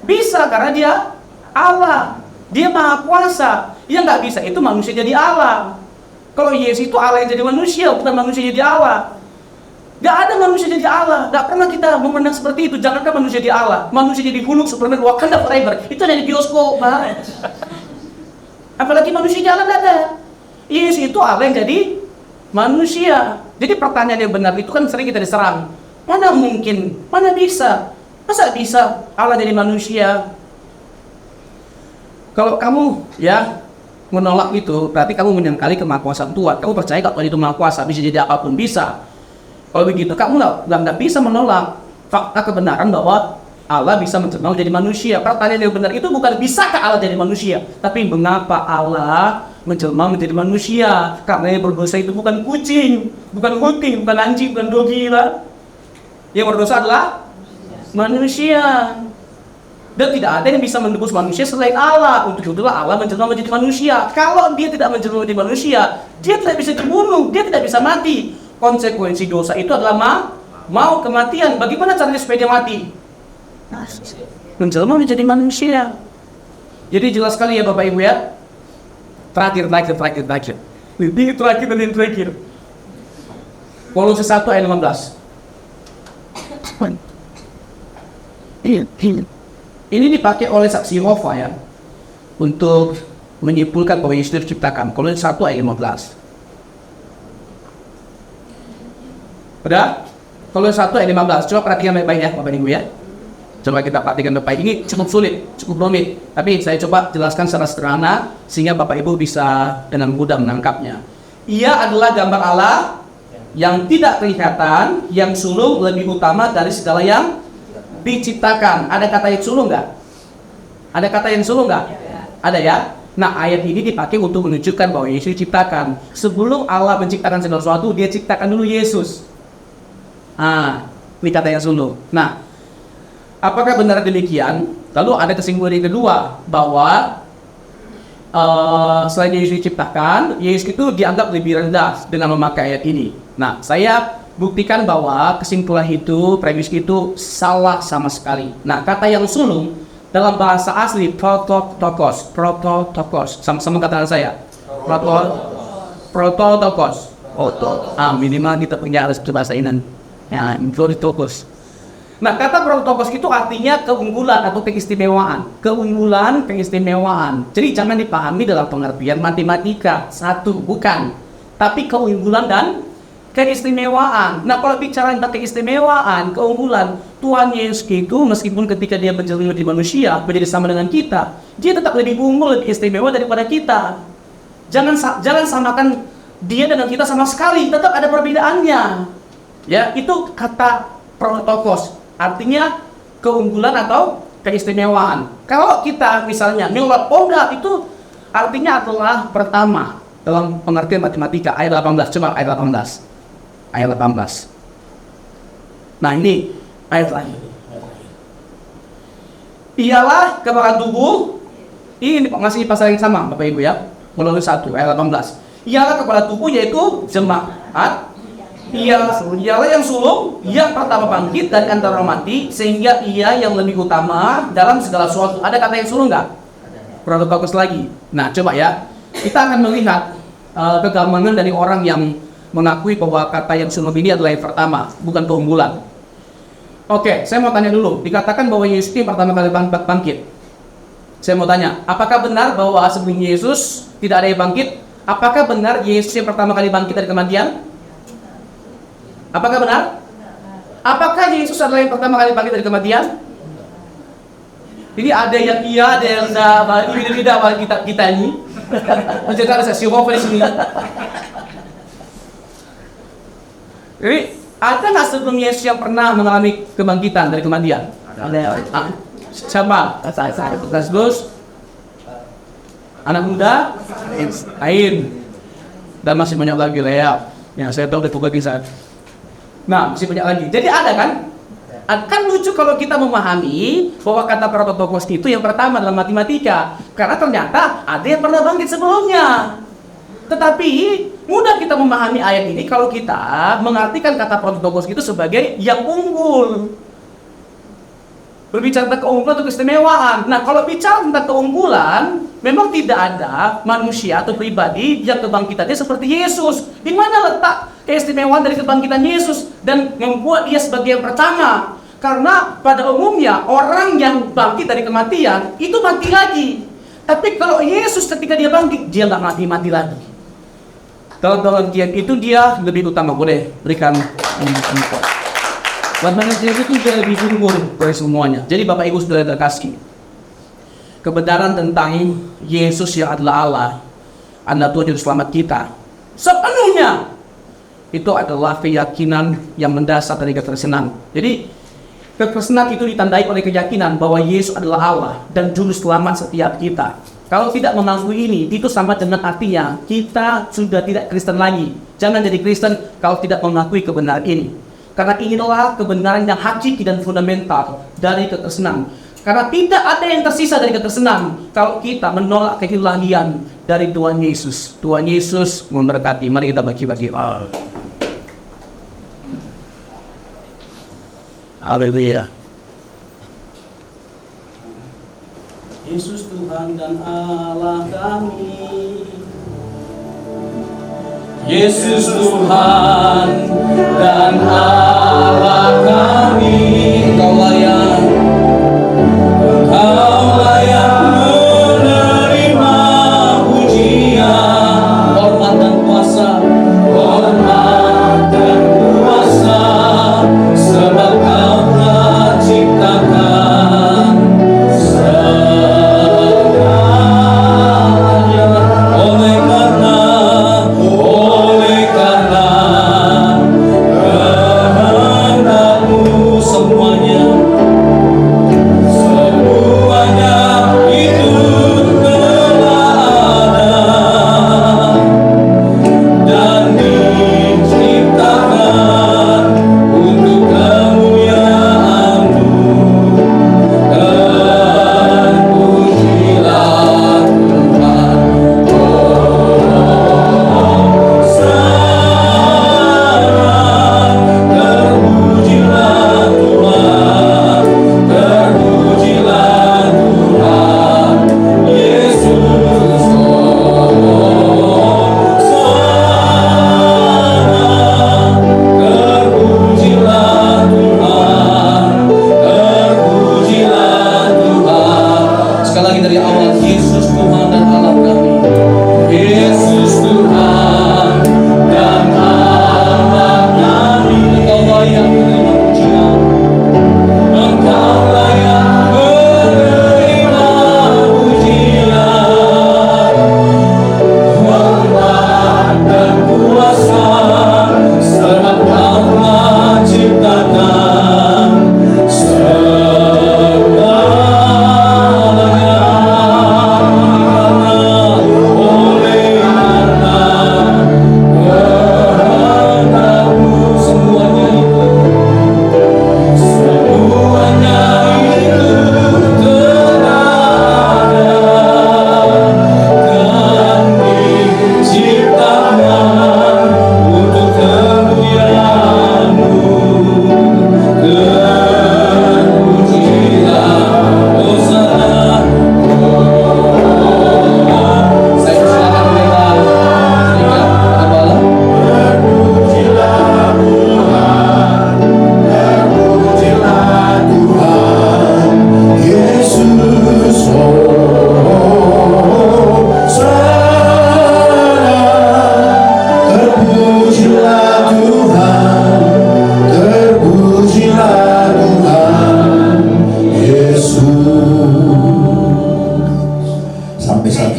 Bisa, karena dia Allah. Dia maha kuasa. Yang nggak bisa itu manusia jadi Allah. Kalau Yesus itu Allah yang jadi manusia, bukan manusia jadi Allah. Gak ada manusia jadi Allah. Gak pernah kita memandang seperti itu. Jangankan manusia jadi Allah, manusia jadi Hulk, Superman, Wakanda Forever. Itu ada di bioskop, Pak. Apalagi manusia jalan ada. Yesus itu Allah yang jadi manusia. Jadi pertanyaan yang benar itu kan sering kita diserang. Mana mungkin? Mana bisa? Masa bisa Allah jadi manusia? Kalau kamu ya menolak itu, berarti kamu menyangkali kemahakuasaan Tuhan. Kamu percaya kalau Tuhan itu maha kuasa, bisa jadi apapun, bisa. Kalau begitu, kamu nggak bisa menolak fakta kebenaran bahwa Allah bisa menjelma menjadi manusia. Pertanyaan yang benar itu bukan bisakah Allah jadi manusia, tapi mengapa Allah menjelma menjadi manusia? Karena yang berdosa itu bukan kucing, bukan kucing, bukan anjing, bukan dogi lah. Yang berdosa adalah manusia. Dan tidak ada yang bisa menebus manusia selain Allah. Untuk itulah Allah menjelma menjadi manusia. Kalau dia tidak menjelma menjadi manusia, dia tidak bisa dibunuh, dia tidak bisa mati. Konsekuensi dosa itu adalah mau kematian. Bagaimana caranya supaya dia mati? Menjelma menjadi manusia. Jadi jelas sekali ya Bapak Ibu ya. Terakhir. Ini terakhir dan yang terakhir. Kolose 1 ayat 15. Ini dipakai oleh saksi Yehova ya, untuk menyimpulkan bahwa Yesus diciptakan. Kolose 1 ayat 15. Udah? Kolose 1 ayat 15. Coba perhatikan baik-baik ya Bapak Ibu ya. Coba kita perhatikan baik. Ini cukup sulit, cukup rumit. Tapi saya coba jelaskan secara sederhana sehingga Bapak Ibu bisa dengan mudah menangkapnya. Ia adalah gambar Allah yang tidak kelihatan, yang sulung lebih utama dari segala yang diciptakan. Ada kata yang sulung nggak? Ada kata yang sulung nggak? Ada ya? Nah, ayat ini dipakai untuk menunjukkan bahwa Yesus diciptakan. Sebelum Allah menciptakan segala sesuatu, dia ciptakan dulu Yesus. Ini kata yang sulung. Nah, apakah benar demikian? Lalu ada kesimpulan yang kedua, bahwa selain Yesus diciptakan, Yesus itu dianggap lebih rendah dengan memakai ayat ini. Nah, saya buktikan bahwa kesimpulan itu, premis itu salah sama sekali. Nah, kata yang sulung dalam bahasa asli prototokos, sama kata saya, prototokos. Minimal kita punya harus bahasa Inan. Ya, Prototokos. Nah, kata Prototokos itu artinya keunggulan atau keistimewaan. Keunggulan, keistimewaan. Jadi jangan dipahami dalam pengertian matematika. Satu, bukan. Tapi keunggulan dan keistimewaan. Nah, kalau bicara tentang keistimewaan, keunggulan, Tuhan Yesus itu meskipun ketika dia menjalani di manusia, menjadi sama dengan kita, dia tetap lebih unggul, lebih istimewa daripada kita. Jangan samakan dia dengan kita sama sekali, tetap ada perbedaannya. Ya, itu kata Prototokos. Artinya keunggulan atau keistimewaan. Kalau kita misalnya menolak itu artinya adalah pertama dalam pengertian matematika ayat 18. Coba ayat 18. Ayat 18. Nah, ini ayat lain. Ialah kepada tubuh. Ini masih pasal yang sama Bapak Ibu ya. Melalui 1 ayat 18. Ialah kepada tubuh yaitu jemaat. Ialah yang sulung, yang pertama bangkit dari antara mati, sehingga ia yang lebih utama dalam segala sesuatu. Ada kata yang sulung nggak? Prototokos lagi. Nah, coba ya, kita akan melihat kegamangan dari orang yang mengakui bahwa kata yang sulung ini adalah yang pertama, bukan keunggulan. Oke, saya mau tanya dulu. Dikatakan bahwa Yesus ini pertama kali bangkit. Saya mau tanya, apakah benar bahwa sebelum Yesus tidak ada yang bangkit? Apakah benar Yesus yang pertama kali bangkit dari kematian? Apakah benar? Apakah Yesus adalah yang pertama kali bangkit dari kematian? Ini ada yang iya, ada yang tidak kita ini. Menjadi ada sesi di sini. Jadi ada nggak sebelum Yesus yang pernah mengalami kebangkitan dari kematian? Ada. Siapa? Saya. Gus. Anak muda? Ain. Dan masih banyak lagi lah ya. Ya, saya tahu dari kisah. Nah, masih banyak lagi. Jadi ada kan? Kan lucu kalau kita memahami bahwa kata Prototokos itu yang pertama dalam matematika. Karena ternyata ada yang pernah bangkit sebelumnya. Tetapi mudah kita memahami ayat ini kalau kita mengartikan kata Prototokos itu sebagai yang unggul. Berbicara tentang keunggulan atau keistimewaan. Nah, kalau bicara tentang keunggulan, memang tidak ada manusia atau pribadi yang kebangkitannya seperti Yesus. Di mana letak keistimewaan dari kebangkitan Yesus dan membuat dia sebagai yang pertama? Karena pada umumnya orang yang bangkit dari kematian itu mati lagi. Tapi kalau Yesus ketika dia bangkit, dia nggak mati lagi. Dalam pengertian itu dia lebih utama. Boleh berikan info. Karena Yesus itu sudah lebih unggul dari semuanya. Jadi Bapak Ibu sudah terkasih, kebenaran tentang Yesus yang adalah Allah, Anak Tuhan Juru Selamat kita, sepenuhnya itu adalah keyakinan yang mendasar dari kekristenan. Jadi kekristenan itu ditandai oleh keyakinan bahwa Yesus adalah Allah dan Juru Selamat setiap kita. Kalau tidak mengakui ini, itu sama dengan artinya kita sudah tidak Kristen lagi. Jangan jadi Kristen kalau tidak mengakui kebenaran ini. Karena inilah kebenaran yang hakiki dan fundamental dari kekristenan. Karena tidak ada yang tersisa dari kekristenan kalau kita menolak keilahian dari Tuhan Yesus. Tuhan Yesus memberkati. Mari kita bagi-bagi. Haleluya. Yesus Tuhan dan Allah kami. Yesus Tuhan dan Allah kami, Engkau layak menerima pujian, hormat dan kuasa, sebab Kau telah ciptakan segalanya. Oleh karena kehendak-Mu semuanya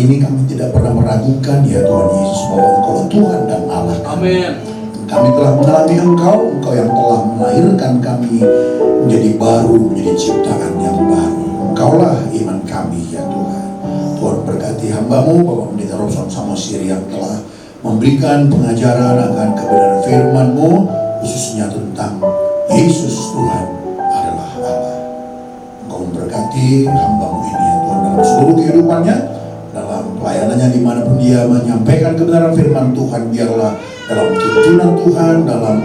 ini kami tidak pernah meragukan ya Tuhan Yesus bahwa Engkau Tuhan dan Allah kami. Amin. Kami telah mengalami Engkau yang telah melahirkan kami menjadi baru, menjadi ciptaan yang baru. Engkaulah iman kami ya Tuhan. Tuhan berkati hamba-Mu Bapak Pendeta Robson Samosir yang telah memberikan pengajaran akan kebenaran firman-Mu, khususnya tentang Yesus Tuhan adalah Allah. Engkau memberkati hamba-Mu ini ya Tuhan dalam seluruh kehidupannya, dalam pelayanannya dimanapun dia menyampaikan kebenaran firman Tuhan. Biarlah dalam tuntunan Tuhan, dalam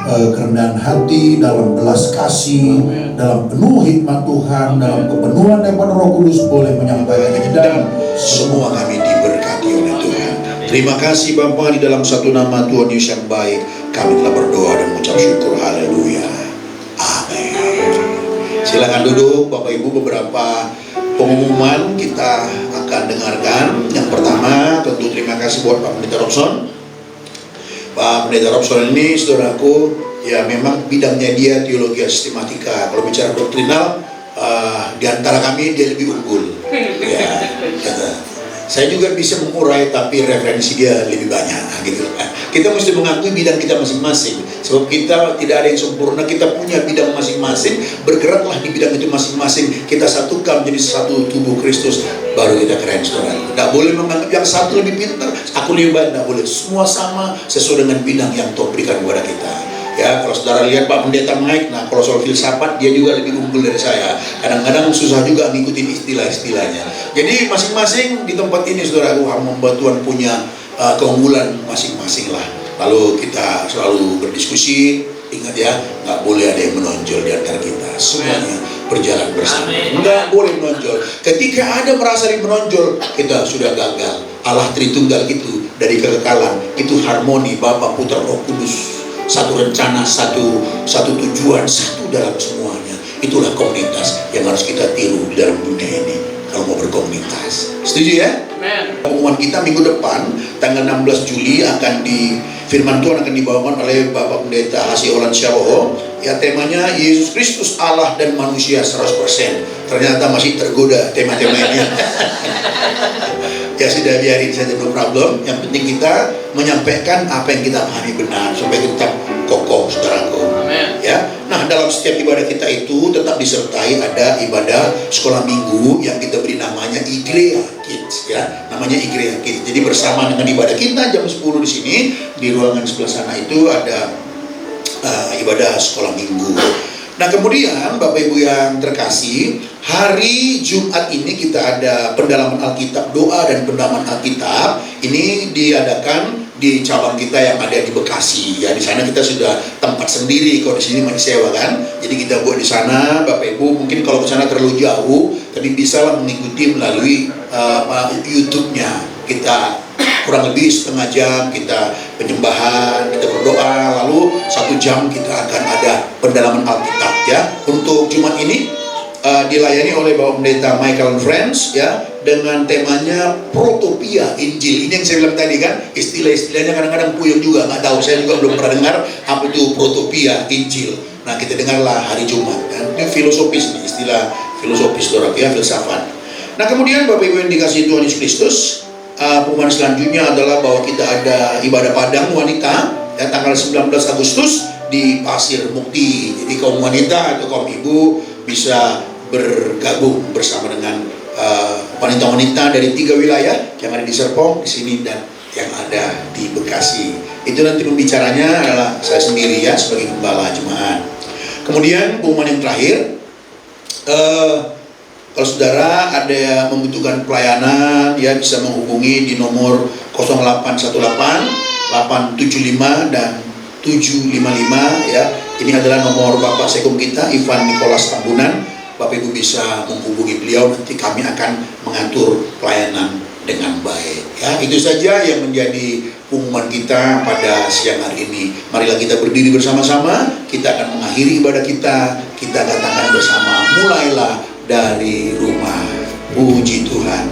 kerendahan hati, dalam belas kasih, dalam penuh hikmat Tuhan, dalam kepenuhan daripada Roh Kudus boleh menyampaikan ini, dan semua kami diberkati oleh Tuhan. Terima kasih Bapa, di dalam satu nama Tuhan Yesus yang baik kami telah berdoa dan mengucap syukur. Haleluya. Amin. Silakan duduk Bapak Ibu. Beberapa pengumuman kita akan dengarkan. Yang pertama, tentu terima kasih buat Pak Pendeta Robson. Pak Pendeta Robson ini, saudaraku, ya memang bidangnya dia teologi sistematika. Kalau bicara doktrinal, di antara kami dia lebih unggul. Ya, kata. Saya juga bisa mengurai, tapi referensi dia lebih banyak, gitu. Kita mesti mengakui bidang kita masing-masing. Sebab kita tidak ada yang sempurna, kita punya bidang masing-masing. Bergeraklah di bidang itu masing-masing. Kita satukan menjadi satu tubuh Kristus. Baru kita keren, saudara. Tidak boleh menganggap yang satu lebih pintar, aku lebih baik. Tidak boleh. Semua sama sesuai dengan bidang yang Tuhan berikan kepada kita. Ya, kalau saudara lihat Pak Pendeta Mike, nah kalau soal filsafat dia juga lebih unggul dari saya. Kadang-kadang susah juga ngikutin istilah-istilahnya. Jadi masing-masing di tempat ini saudara, hamba Tuhan punya keunggulan masing-masing lah. Lalu kita selalu berdiskusi. Ingat ya, nggak boleh ada yang menonjol di antara kita. Semuanya berjalan bersama. Nggak boleh menonjol. Ketika ada merasa yang menonjol, kita sudah gagal. Allah Tritunggal itu dari kekekalan, itu harmoni Bapa, Putra, Roh Kudus. Satu rencana, satu tujuan, satu dalam semuanya. Itulah komunitas yang harus kita tiru di dalam dunia ini kalau mau berkomunitas. Setuju ya? Pengumuman kita minggu depan tanggal 16 Juli akan firman Tuhan akan dibawakan oleh Bapak Pendeta Hasi Olan Syaroho. Ya, temanya Yesus Kristus Allah dan manusia 100%. Ternyata masih tergoda tema-tema ini. Ya sudah, biarin saja, no problem. Yang penting kita menyampaikan apa yang kita pahami benar supaya tetap kokoh, saudaraku. Ya. Nah, dalam setiap ibadah kita itu tetap disertai ada ibadah sekolah minggu yang kita beri namanya Iglesia Kids, ya. Namanya Iglesia Kids. Jadi bersama dengan ibadah kita jam 10 di sini, di ruangan sebelah sana itu ada ibadah sekolah minggu. Nah, kemudian Bapak Ibu yang terkasih, hari Jumat ini kita ada pendalaman Alkitab, doa dan pendalaman Alkitab. Ini diadakan di cabang kita yang ada di Bekasi. Ya, di sana kita sudah tempat sendiri, kalau di sini masih sewa kan. Jadi kita buat di sana, Bapak Ibu mungkin kalau ke sana terlalu jauh, tapi bisa lah mengikuti melalui YouTube-nya. Kita kurang lebih setengah jam kita penyembahan, kita berdoa, lalu 1 jam kita akan ada pendalaman Alkitab ya. Untuk Jumat ini dilayani oleh Bapak Pendeta Michael and Friends ya, dengan temanya Protopia Injil. Ini yang saya bilang tadi kan, istilah-istilahnya kadang-kadang puyeng juga, nggak tahu, saya juga belum pernah dengar apa itu Protopia Injil. Nah, kita dengarlah hari Jumat kan. Ini filosofis nih, istilah filosofis saudara ya, filsafat. Nah, kemudian Bapak Ibu yang dikasihi Tuhan Yesus Kristus, pengumuman selanjutnya adalah bahwa kita ada ibadah padang wanita ya, tanggal 19 Agustus di Pasir Mukti. Jadi kaum wanita atau kaum ibu bisa bergabung bersama dengan wanita-wanita dari 3 wilayah yang ada di Serpong, di sini, dan yang ada di Bekasi. Itu nanti pembicaranya adalah saya sendiri ya, sebagai gembala jemaat. Kemudian pengumuman yang terakhir, kalau saudara ada yang membutuhkan pelayanan, ya bisa menghubungi di nomor 0818 875 dan 755 ya. Ini adalah nomor Bapak Sekum kita, Ivan Nikolas Tambunan. Bapak Ibu bisa menghubungi beliau, nanti kami akan mengatur pelayanan dengan baik. Ya, itu saja yang menjadi pengumuman kita pada siang hari ini. Marilah kita berdiri bersama-sama, kita akan mengakhiri ibadah kita katakan bersama, mulailah dari rumah. Puji Tuhan.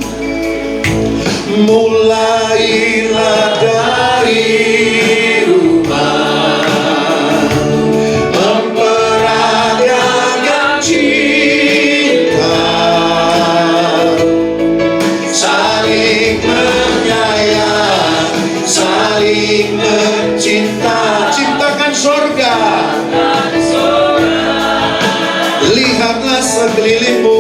Mulailah dari rumah, memperagakan cinta, saling saling mencinta. Ciptakan sorga. Lihatlah sekelilingmu,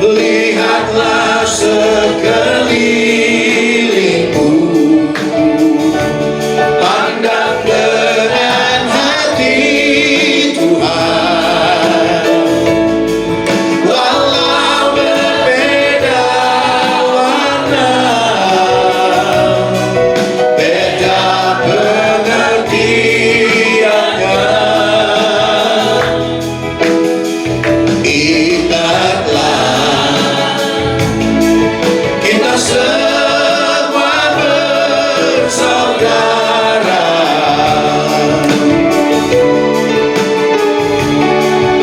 lihatlah sekelilingmu. Pandang dengan hati Tuhan. Walau berbeda warna, beda pengertiannya, ingatlah kita semua bersaudara.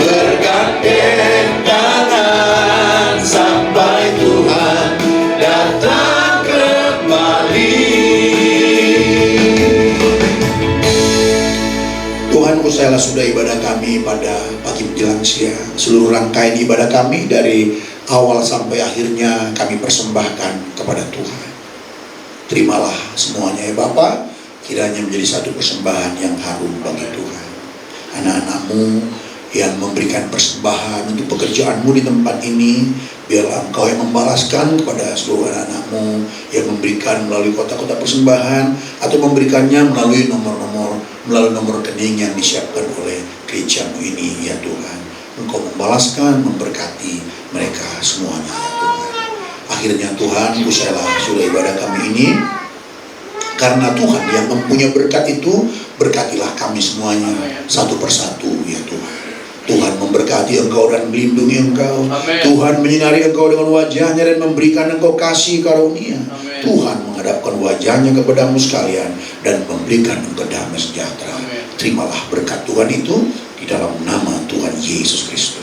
Bergandeng tangan sampai Tuhan datang kembali. Tuhan, usailah sudah ibadah kami pada pagi menjelang siang. Seluruh rangkaian ibadah kami dari awal sampai akhirnya kami persembahkan kepada Tuhan. Terimalah semuanya ya Bapa, kiranya menjadi satu persembahan yang harum bagi Tuhan. Anak-anak-Mu yang memberikan persembahan untuk pekerjaan-Mu di tempat ini, biarlah Engkau yang membalaskan kepada seluruh anak-anak-Mu yang memberikan melalui kotak-kotak persembahan atau memberikannya melalui nomor rekening yang disiapkan oleh gereja-Mu ini ya Tuhan. Engkau membalaskan, memberkati mereka semuanya ya Tuhan. Akhirnya Tuhan, usailah sudah ibadah kami ini. Karena Tuhan yang mempunyai berkat itu, berkatilah kami semuanya satu persatu ya Tuhan. Tuhan memberkati Engkau dan melindungi Engkau. Amen. Tuhan menyinari Engkau dengan wajahnya dan memberikan Engkau kasih karunia. Amen. Tuhan menghadapkan wajahnya kepadamu sekalian dan memberikan Engkau damai sejahtera. Amen. Terimalah berkat Tuhan itu di dalam nama Tuhan Yesus Kristus.